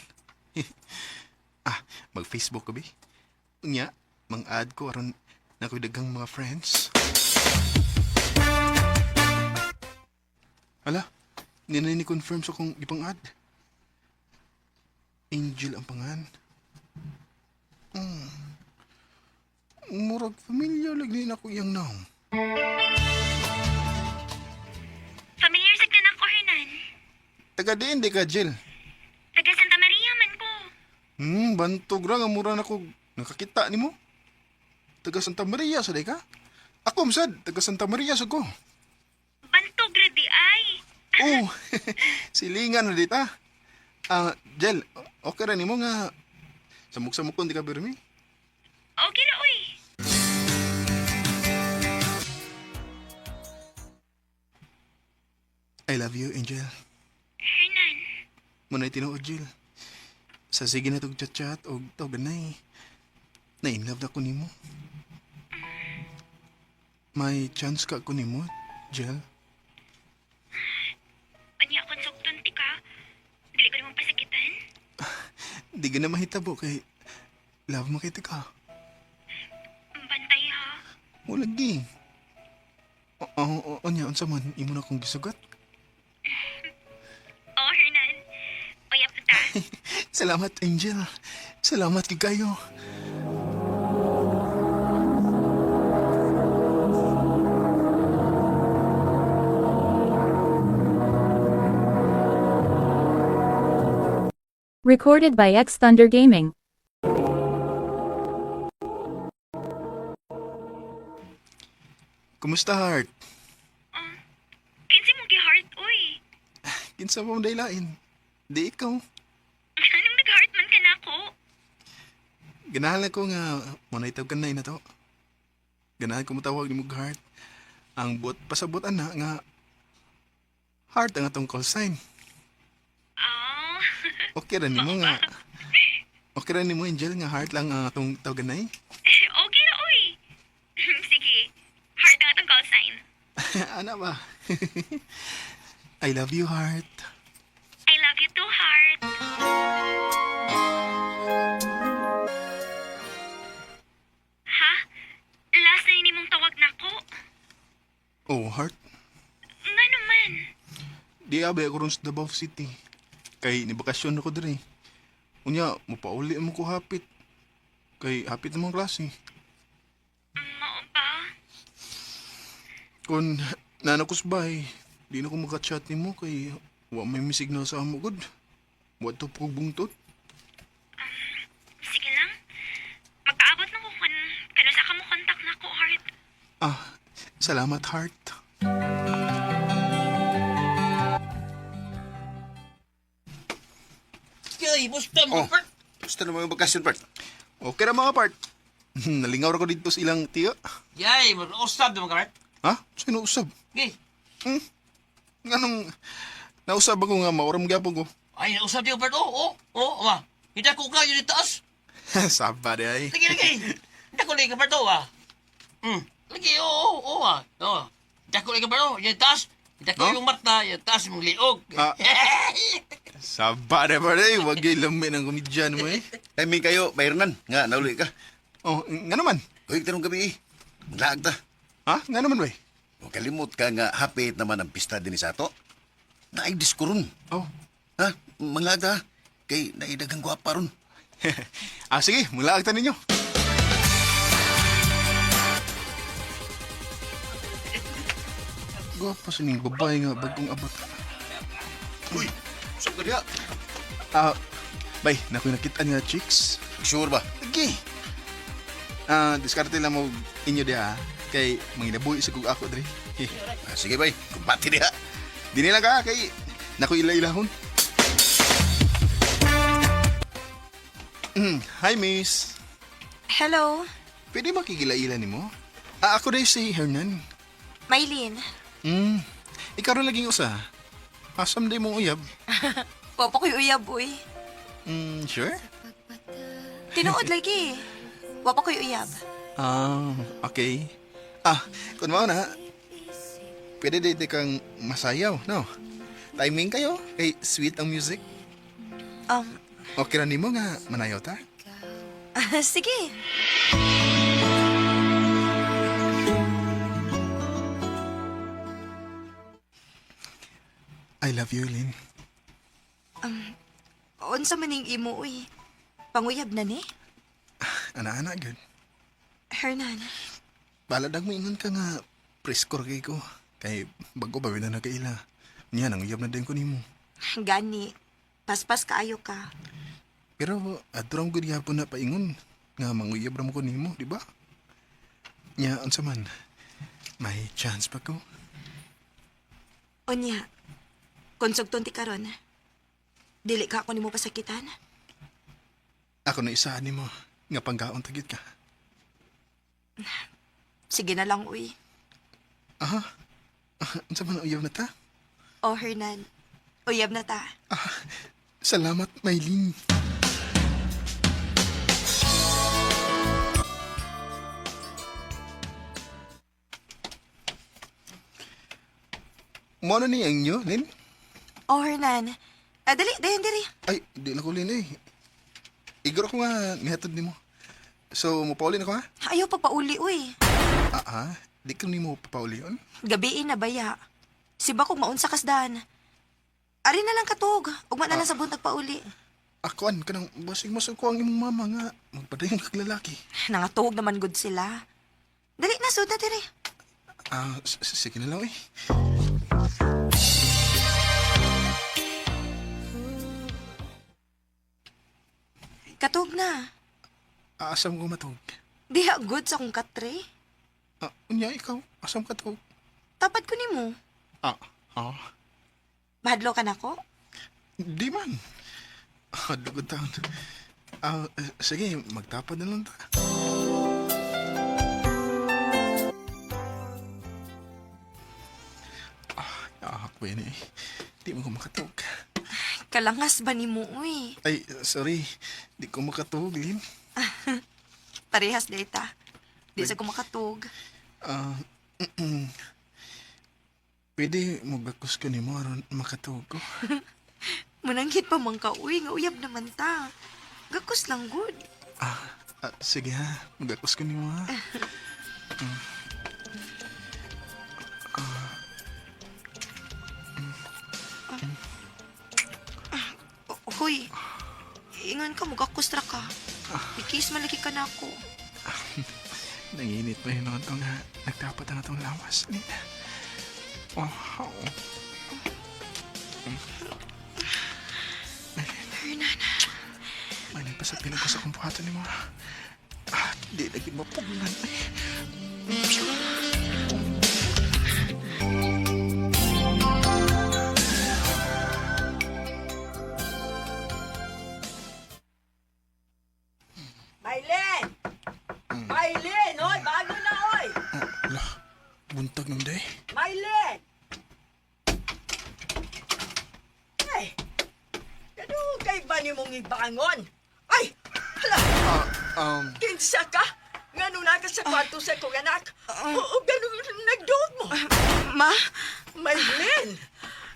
Mag-Facebook ka, bi? Unya, mang-add ko aron na ko'y daghang mga friends. Hala, ni-confirm sa kong ipang-add. Angel ang pangan. Murag familiar lagi na ko iyang naong. Familiar sa kanak ko, Hernan. Taga diin di ka, Jill. Taga Santa Maria man ko. Bantog ra nga mura na ko nakakita ni mo. Taga Santa Maria sa ka? Ako masad, taga Santa Maria sa ko. Bantog ready ay. Oh, silingan na dita. Jel, okay ra nimo nga samok-samokon di ka birmi? Okay na, uy. I love you, Angel. Hernan, Muna'y tinuod, Jill. Sa sige na tog chat-chat o tawaganay. Na in love na ko nimo. May chance ka ko nimo, Jill. anya akong sugton ti ka. Dili ko naman pasakitan. Di ka na mahitabo kay love mo kay ka. Bantay ha. O lagi. Anya, unsa man, imo na kong gisugat. Oh, Hernan. Uyap na ta. Salamat, Angel. Salamat kay kayo. Recorded by X Thunder Gaming. Kumusta, Heart? Kinsi mong gi-heart, uy. Kinsa mo daylain? Di ikaw. Anong nag-heart man ka na ako? Ganahan ko nga manaytab ka na to. Ganahan ko matawag ni mong Heart. Ang buot pasabot ana nga Heart ang atong call sign. Oh. Okay ra nimo nga. Okay ra nimo, Angel, nga Heart lang ang atong tawaganay. Okay na, uy. Sige. Heart ang atong call sign. Ana ba? I love you, Heart. I love you too, heart. Ha? Last na ini mong tawag na ko. Oh, Heart. Nga naman. Di abay ako ron sa Davao City. Kay nibakasyon ako diri. Unya, mapauli mo ko hapit. Kay hapit namang klase. Mao ba? Kung nanakusbay, di na ko makachat ni mo kay wa may signal sa amo good. Wa to po bungtot. Sige lang. Magkaabot na ko kano sa ka mo kontak na ko, heart. Salamat, Heart. Kaya, basta mo, Bert. Gusto naman yung bakasyon, Bert. Okay ra mga part. Nalingaw ra ko dito sa ilang tiyo. Yay, mag-ustab naman ka, Bert. Ha? Sino usab? Okay. Nganong nausab ako nga mauram gyapon ko. Ay, usab niyo, Bert. Oo, ma. Hindi ko kayo dito taas. Saba di ay. Lagi. Hindi ko lang ka, Bert, Lagi, oo, Hindi ko lang ka, Bert, yung taas. Hindi ko yung mata, yung taas mong liog. Saba di ba di? Wag yung lami ng komedyan mo eh. I mean kayo, Bayernan, nga nauli ka. Oh, nga naman. Uy, tanong gabi eh. Maglaag ta. Ha? Nga naman ba? O kalimot ka nga hapit naman ang pista din sa ato. Naay diskuron. Oh. Ha? Maglaag ta. Kay naidagang gwapa ron. Sige, mula agta ninyo. Gwapa sa ning babae nga bagong abot. Uy, saan ka niya? Bay, nakoy nakita nga chicks. Sure ba? Lagi. Diskarte lang mo inyo diha. Kay manginabuhi sa kung ako diri. Sige bay, kumpati niya. Di nila ka kay nakoy ila-ilahon. Hi, miss. Hello, Pwede makikila-ila ni mo? Ako dahil si Hernan. Maylin. Ikaw rin laging usa. Asam day mong uyab. Papa ko'y uyab, uy. Sure? Tinuod lagi. Wapa ko'y uyab. Okay. Kung mo na, pwede dito kang masayaw, no? Timing kayo, kay sweet ang music. Okay na nimo nga manayaw ta? Sige. I love you, Lynn. Unsa maning imo, uy. Panguyab na ni? Ana-ana, good. Hernan, Baladang maingon ka nga preskor kay ko. Kay bago ba na nagkaila. Niya, nanguyab na din ko nimo. gani. Paspas kaayo ka. Pero adurang gud gyapon na paingon nga manguyab ra mo ko nimo, di ba? Nya unsa man? May chance pa ko. Onya, konsugton ti karon. Dili ka ako nimo pasakitan. Ako na isa nimo nga panggaon tagid ka. Sige na lang, uy. Unsa man uyab na ta? O, Hernan. Uyab na ta. Salamat, Maylin. Mo na ni ang inyo, Lin? O, Hernan. Dali, diri. Ay, di na ko, Lin eh. Igor ko nga mihatod nimo. So, mupaulin ako ha? Ayaw pagpauli, uy. Di ko nimo papaulion. Gabiin na baya. Siba kong maunsa kasdan. Ari na lang katog. Ugma na lang sa buntag pauli. Akuan ka nang basig masag ko ang imong mama nga magpadayon kag lalaki. Nangatog naman good sila. Dali na, sud na diri. Sige na lang eh. Katog na. Asam ko matog. Diha good sa kong katre. Unya, ikaw, asam ka to? Tapad ko nimo. Mahadlo ka na ko? Di man. Dugod taon. Sige, magtapad na lang ta. Ako yun eh. Di mo ko makatog. Kalangas ba nimo, uy? Ay, sorry. Di ko makatog, Lin. Parehas data. Di sa ko makatog. Pwede magakos ko ni mo aron makatog ko. Mananghit pa man ka, uy. Nga uyab naman ta. Gakos lang good. Sige ha, magakos ko ni mo ha. Hoy, ingon ka mo, gakos ra ka. Ikis malaki ka na ako. Nanginit pa yun ito nga nagtapat na itong lawas. Hernan. Manin pa sa pinag sa kumpuhato ni mo. Di naging mapuglan. Maylin! Maylin, oy! Bago na, oy! Buntag nung day. Maylin! Ay! Ganun kay ba ni mong ibangon? Ay! Hala! Kinsa ka? Nga na ka sa kwarto sa kong anak? O ganun nagdood mo? Ma? Maylin!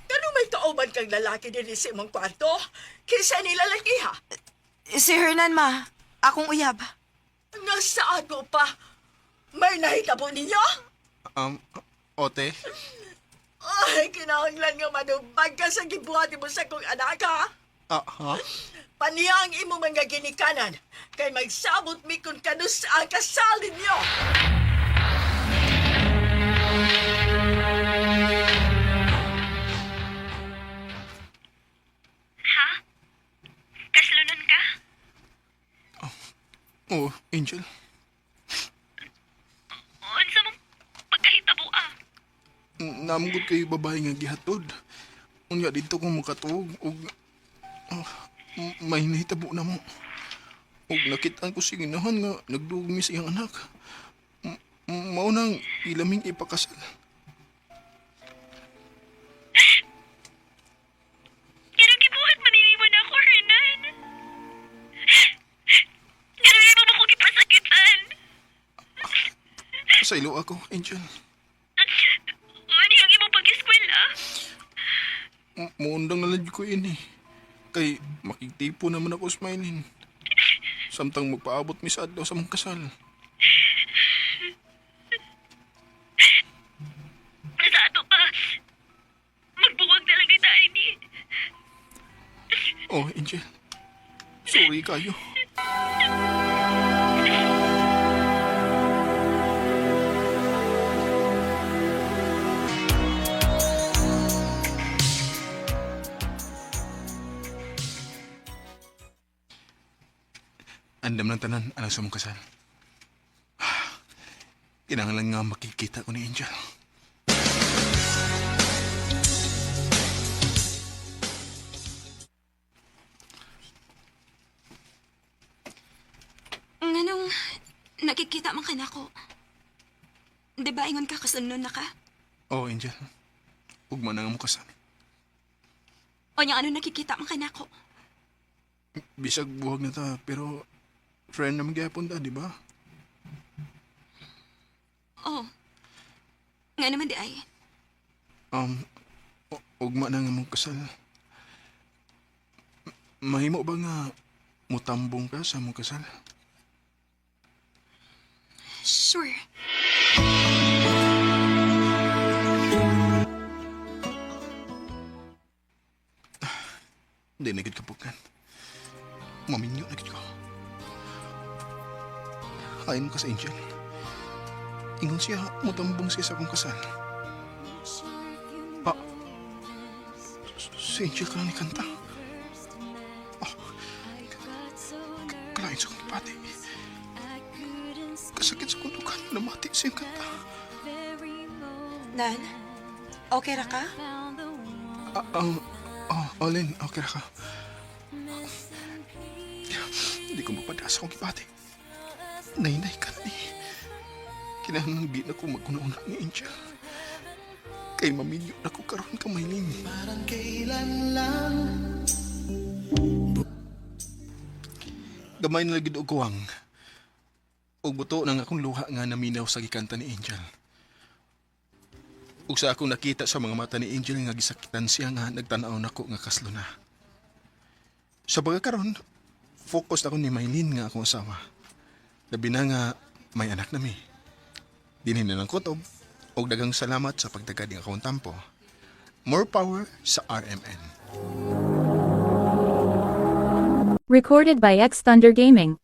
Ganun may kauban kang lalaki din sa imong kwarto? Kinsa nila lagi ha? Si Hernan, ma. Akong uyab. Nasaan mo pa? May nahitabo ninyo? Ote? Ay, kinahanglan nga manubag ka sa gibuhat mo sa kong anak, ha? Paniya ang imo mga ginikanan, kay magsabot mi kung kanus ang kasal ninyo. Ha? Kaslunon ka? Oh, Angel. Unsa mong pagkahitabo ah? Namugod kay babae nga gihatod. Unya dito ko makatuog og may nahitabo na mo. Og nakitaan ko si ginahan nga nagdugmi siyang anak. Mao nang ilaming ipakasal. Pasaylo ako, Angel. Ano yung imong pag-eskwela? Muundang na lang ko ini. Kay makiktipo naman ako sa Maylin. Samtang magpaabot mi sa adlaw sa mong kasal. Sa ato pa, magbuwag na lang ni tayo ni. Oh, Angel. Sorry kayo. Andam ng tanan, alang sa mong kasal. Kinahanglan nga makikita ko ni Angel. Nganong nakikita man ka na ko? Di ba ingon ka kasunod na ka? Oh, Angel. Ugma na nga mo kasal. O niya ano nakikita man ka na ko? Bisag buwag na ta, pero friend naman gyapon ta, di ba? Oh. Nga naman di ay. Ugma na nga mong kasal. Mahimo ba nga mutambong ka sa mong kasal? Sure. Hindi na gid kapukan. Maminyo na gid ko. Ayon ka sa Angel. Ingon siya, mutambong siya sa akong kasal. Si Angel ka lang ni kanta. Kalain sa akong ipati. Kasakit sa kundukan na mati siyang kanta. Nan, okay ra ka? Olin, okay ra ka. Hindi ko mapadas akong ipati. Nainay ka na eh. Kinahanglan di na ko maguna-una ni Angel. Kay maminyo na ko karon ka, Maylin. Parang kailan lang. Gamay na lagid og kuwang. Og buto nang akong luha nga naminaw sa gikanta ni Angel. Ug sa akong nakita sa mga mata ni Angel nga gisakitan siya nga nagtanaw nako nga kaslo na. Sa pagkakaroon, focus ako ni Maylin nga akong asawa. Labi na nga may anak na mi. Dinhin na ng kutob, og dagang salamat sa pagdagad ng akong tampo. More power sa RMN. Recorded by X Thunder Gaming.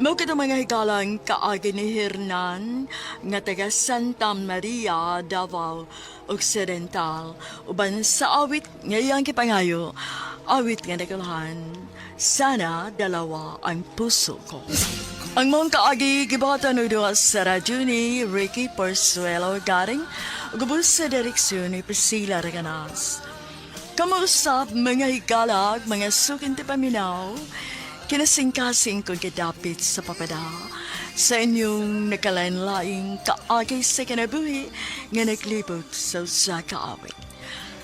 Mao kita mga hikalang kaagi ni Hernan nga taga Santa Maria, Davao Occidental. Uban sa awit ngayang kipangayo, awit nga nagalahan, sana dalawa ang puso ko. Ang mong kaagi gibatan udo sa radyo ni Ricky Porzuelo garing gubos sa direksyon ni Priscilla Reganas. Kamusap mga higalag, mga sukin ti paminaw, kinasingkasing kong kadapit sa papada sa inyong nakalain-laing kaagay sa kinabuhi nga naglibot sa usa ka awit.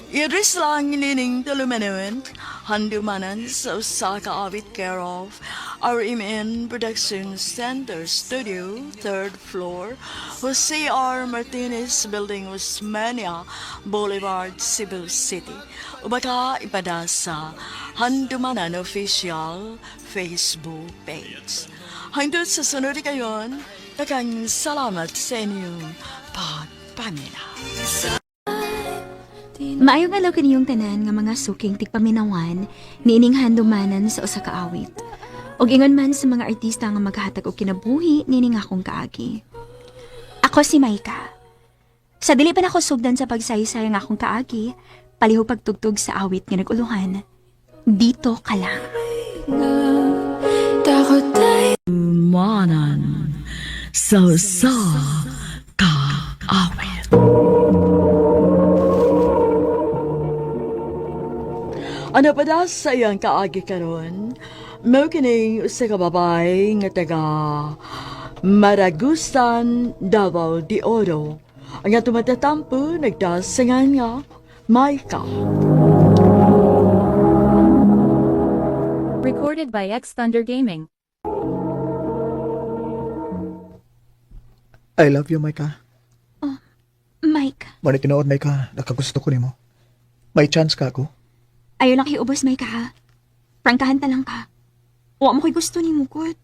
I-address lang nining talumanon, handumanan sa usa ka awit care of RMN Production Center Studio, 3rd floor, Jose R. Martinez Building, Osmania Boulevard, Cebu City. Ubaka ipada sa Handumanan Official Facebook page. Hangtod sa sunod kayon, nakang salamat sa inyong pagpamina. Maayong alaw kaniyong tanan nga mga suking tigpaminawan niining handumanan sa usa ka awit. Og ingon man sa mga artista nga maghatag og kinabuhi nining akong kaagi. Ako si Maika. Sa dili pa nako sugdan sa pagsaysay nga akong kaagi, palihog pagtugtog sa awit nga naguluhan. Dito ka lang. Manan sa usa ka awit. Ano pa da sa iyang kaagi karon? Mao kining usa ka babay nga taga Maragusan, Davao de Oro. Ang atong matatampo nagdasangan nga Maika. Recorded by X Thunder Gaming. I love you, Micah. Mike, Mani tinuod, Micah. Nakagusto ko nimo. May chance ka ako. ayaw lang iubos, Mike, ha? Prangkahan ta lang ka. Wa mo ko'y gusto ni mo, Kurt.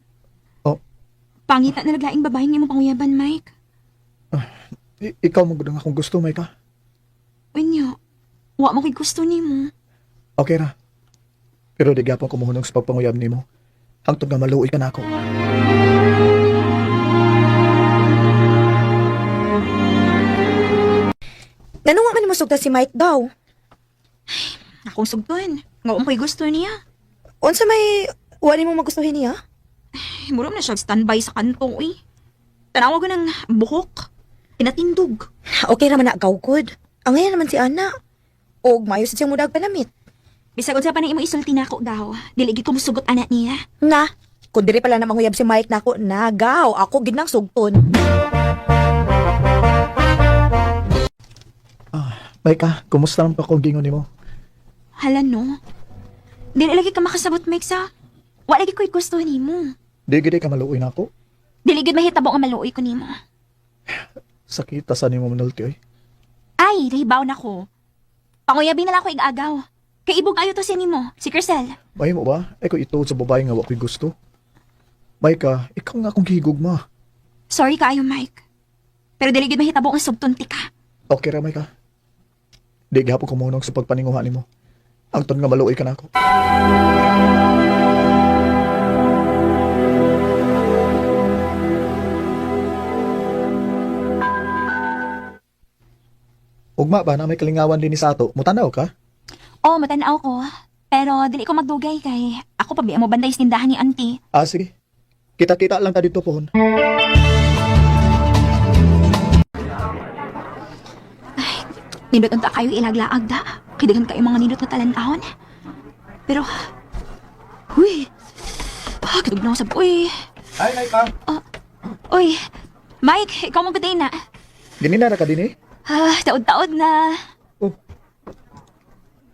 Oh. Pangita na naglaing babae nga mo panguyaban, Mike. Ikaw magudang akong gusto, Micah. Unyo, wa mo ko'y gusto ni mo. Okay ra. Pero di gapon ko muhunong sa pagpanguyab nimo. Hangtod nga maluoy ka na ako. Nanunga man mo sugta si Mike daw. Akong sugton. Nga mo ko'y gusto niya. Unsa may wali mo magustuhin niya? Muro na siya standby sa kanto, eh. Tanawa ko ng buhok. Pinatindog. Okay raman na gawkod. Ang ngayon naman si Ana. Og maayos siyang mudag panamit. Bisag unsa pa na imo isulti nako gaw. Dili gid ko musugot anak niya. Nga, kung diri pala na manguyab si Mike nako, nagaw, ako gid nang sugton. Micah, kumusta ang pakugingon nimo? Hala no. Dili lagi ka makasabot, Mike, sa. Wa lagi ko'y gusto nimo. Di gid ka maluoy na ako. Dili gid mahitabo nga maluoy ko nimo. Sakita sa nimo manulti oy. Ay, nahibaw na ko. Panguyabin na lang ko igagaw. Kay ibog ayo to si nimo, si Crystal. May mo ba? Ay ko ituod sa babae nga wa ko'y gusto. Micah, ikaw nga akong higugma. Sorry kaayo, Mike. Pero dili gid mahitabo nga subtunti ka. Okay ra, Micah. Di gihapon ko muhunong sa pagpaninguha nimo. Hangtod nga maluoy ka na ako. Ugma ba na may kalingawan din ni Sato? Mutanaw ka? Oh, matanaw ko. Pero dili ko magdugay kay ako pa mo banday sa tindahan ni auntie. Ah, sige. Kita-kita lang ta dito pohon. Nindot unta kayo ilaglaag da. Kidagan kayo mga nindot na talentahon. Pero, huy. Kitug na ako sa uy. Ay, Micah. Uy, Mike, ikaw magpaday na. Dinina na ka din eh. Taod-taod na. Oh.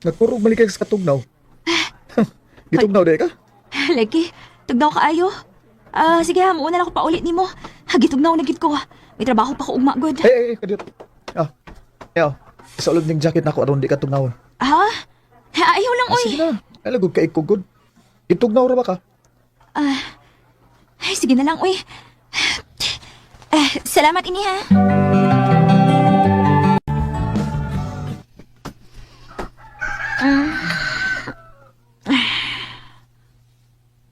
Nagpurog balik ka sa katugnaw. Gitugnaw di ka? Lagi, tugnaw ka ayo. Sige ha, mauna lang ako pa ulit ni mo. Gitugnaw na gid ko. May trabaho pa ko ugma, good. Kadiyot. Yaw. Sa ulod ning jacket nako aron di ka tugnaw. Ayaw lang, uy. Sige na. Ay, lagod ka ikugod. Gitugnaw ra ba ka? Ay, sige na lang, uy. Salamat ini ha.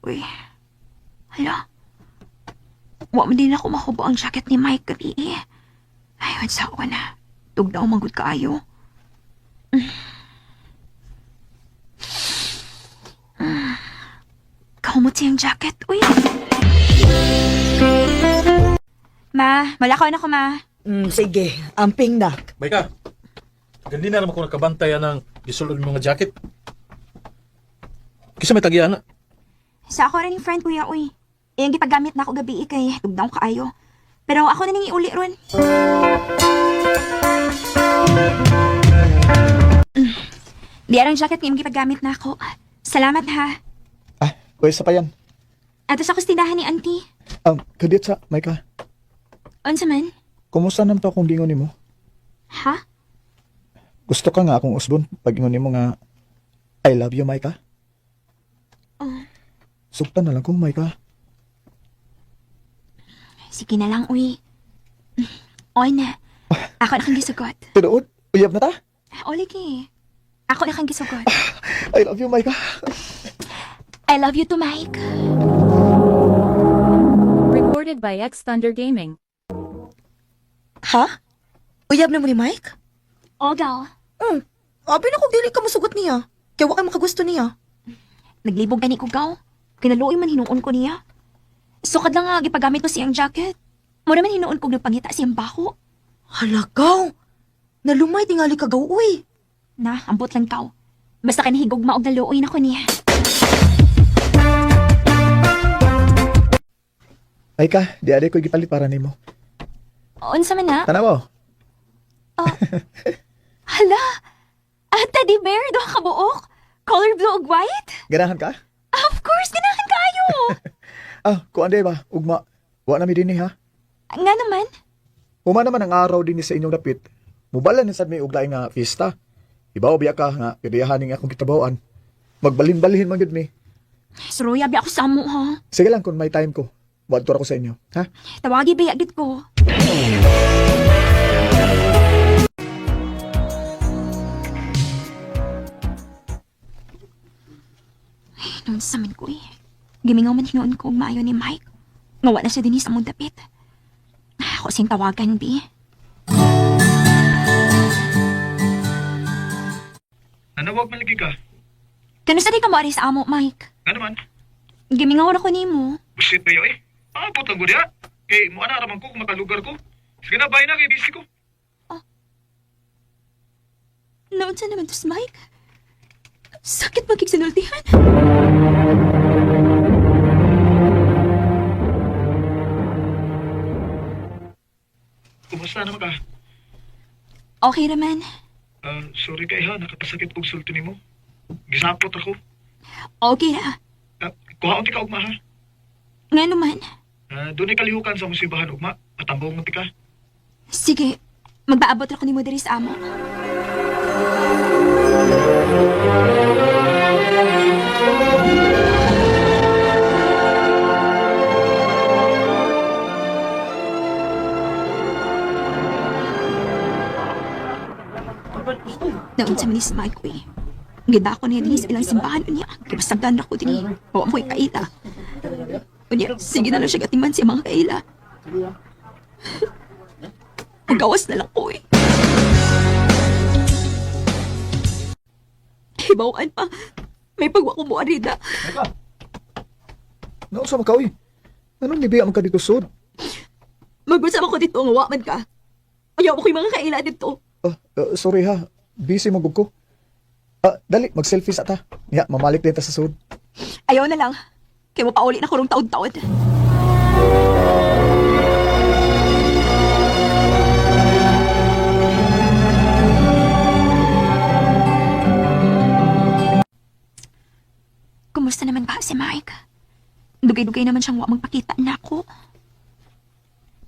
Uy. Hala. Wa man din ako mahubo ang jacket ni Mike gabi eh. Ayun, sawa na. Tugnaw manggod kaayo. Kahumot siyang jacket, uy. Ma, malakaw na ko, ma. Sige, amping na. Micah, gandi na naman kung nakabantayan ng gisulod mga jacket. Kisa may tagiya na. Sa ako rin yung friend, kuya, uy. Iyang gipagamit na ako gabi kay tugnaw kaayo. Pero ako na nang iuli ron. Di arang jacket ngayong gipagamit na ako. Salamat ha. Uy, sa pa yan. Atos ako sa tindahan ni auntie. Kadiyot sa, Micah. Unsa man? Kumusta nam to akong gingon nimo? Ha? Gusto ka nga akong usbon pag ingon nimo nga I love you, Micah. Suktan na lang ko, Micah. Sige na lang, uy. Oy na. Ako na kang gisugot. Tinuod, uyab na ta? O, lagi. Ako na kang gisugot. I love you, Micah. I love you too, Mike. Recorded by X Thunder Gaming. Ha? Uyab na mo ni Mike? O, gal. Abi na kung dili ka musugot niya. Kaya wa kay makagusto niya. Naglibog gani ko, gal. Kinaluoy man hinuon ko niya. Sukad lang nga, gipagamit ko siyang jacket. Mura man hinuon ko nagpangita siyang bako. Halagaw! Nalumay tingali ka gaw, uy. Na, ambot lang kaw. Basta kanihigog maog naluoy na ko niya. Micah, di aday ko gipalit para nimo. Unsa man na? Tanaw. Hala! Teddy bear, doon ka buok? Color blue ug white? Ganahan ka? Of course, ganahan kayo! Kuan day ba? Ugma. Wa na mi dinhi ha. Nga naman? Huma naman ang araw din ni sa inyong dapit. Mubala na sad may uglay nga fiesta. Ibaw biya ka nga piriyahan ning akong kitabawaan. Magbalin-balhin man gud mi. Suruya, bi ako sa amo, ha? Sige lang kung may time ko. Wadto ako sa inyo, ha? Tawagi ba yagit ko? Ay, noon sa amin ko eh. Gimingaw man hingoon ko maayo ni Mike. Ngawa na siya din sa mong dapit. Ako sing tawagan, bi. Nanawag man lagi ka. Kano sa di ka maari sa amo, Mike? Nga naman, Gimingaw na ko ni mo. busit ba yun eh? Abot lang ko diya. Kay mo ana raman ko kung makalugar ko. Sige na, bye na kay busy ko. Noon sa naman to si Mike? Sakit magkiksinultihan. Kumusta naman ka? Okay naman. Sorry kay ha, nakapasakit kong sulti ni mo. Gisapot ako. Okay na. Kuhaon ti ka ugma ha. Nga naman. Doon ay kalihukan sa musibahan ugma. Matambong mo ti ka. Sige, magbaabot ako ni mo diri sa amo. Naon sa minis Mike eh. Gida ko niya din sa ilang simbahan niya. Kibasagdan ako din. O amoy kaila. Unya, sige na lang siya gatiman siya mga kaila. Magawas na lang ko eh. Hibawaan pa. May pagwa ko mo arida. Naon sa makaw eh. Anong nibiya man ka dito sud? Mag-usap ako dito, ngawa man ka. Ayaw mo ko yung mga kaila dito. Sorry ha. Busy magug ko. Dali, mag-selfie sa ta. Ya, mamalik din ta sa sud. Ayaw na lang. Kaya mo pauli na kurong taon-taon. Kumusta naman ba si Mike? Dugay-dugay naman siyang wa magpakita na ako.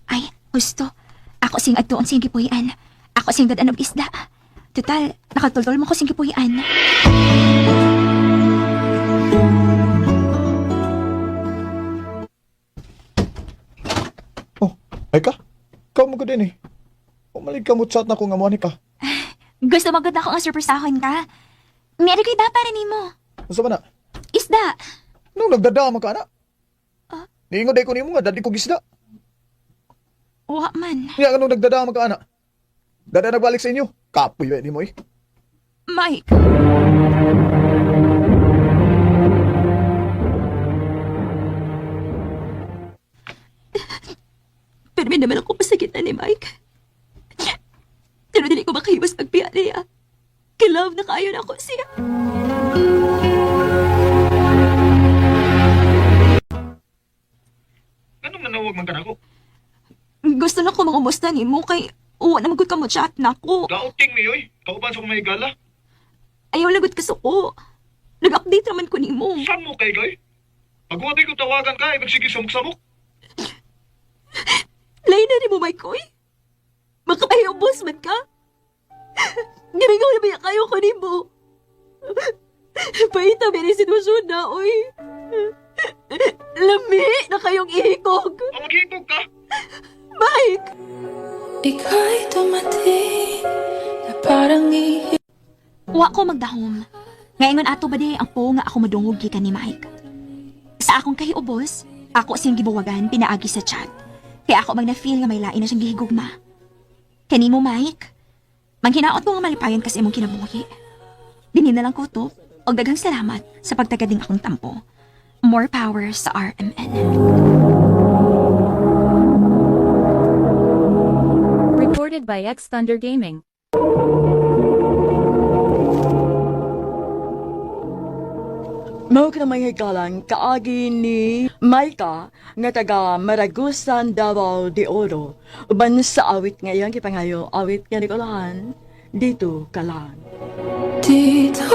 Ay, gusto. Ako sing adtuon sing gipuy-an. Ako sing dadan og isda. Total, nakatultol mo ko sing gipuy-an. Ay ka? Ikaw mo ko din eh. Umalig ka mo chat na kung amuan ka. Gusto magod ako nga surpresahon ka. Meron ko'y dapa rin mo. Asa ba na? Isda. Nung nagdadama ka na? Niingon day ko ni mo nga, dadi ko gisda. Wa man. Niya anong nagdadama ka na? Dada nagbalik sa inyo. Kapoy ba di mo eh. Mike. Pero may naman ako pasakitan ni Mike. Pero dili ko makahiwas pagpiya niya. Kilove na kayo na ako siya. Anong nanawag man ka na ako? Gusto na ko mangumusta ni mo kay uwa na magod ka mo chat na ko. Gauting mi oy. Kauban sa kung may gala. Ayaw lagot ka suko. Nag-update naman ko ni mo. Saan mo kay Goy? Pagwatay ko tawagan ka, ibig sige samok-samok. Lain na rin mo, Mike, oy. Makapahiubos man ka. Gimingaw na ba kayo ko ni mo? Pahita ba rin sitwasyon na, oy. Lami na kayong ihikog. Maghikog ka? Mike! Ika'y dumating na parang Wa ko magdahom. Ngayon ato ba di ang po nga ako madungog gikan ni Mike. Sa akong kahiubos, ako siyang gibuwagan pinaagi sa chat. Kaya ako mag-na-feel nga may lain na siyang gihigugma. Kanimo, Mike, manghinaot mo nga malipayan kasi imong kinabuhi. Dinin na lang ko to, og daghang salamat sa pagtagading akong tampo. More power sa RMN. Recorded by X Thunder Gaming. Mao ka may hikalan kaagi ni Maika nga taga Maragusan, Davao de Oro. Uban sa awit ngayon kipangayo awit nga Nikolahan dito kalan. dito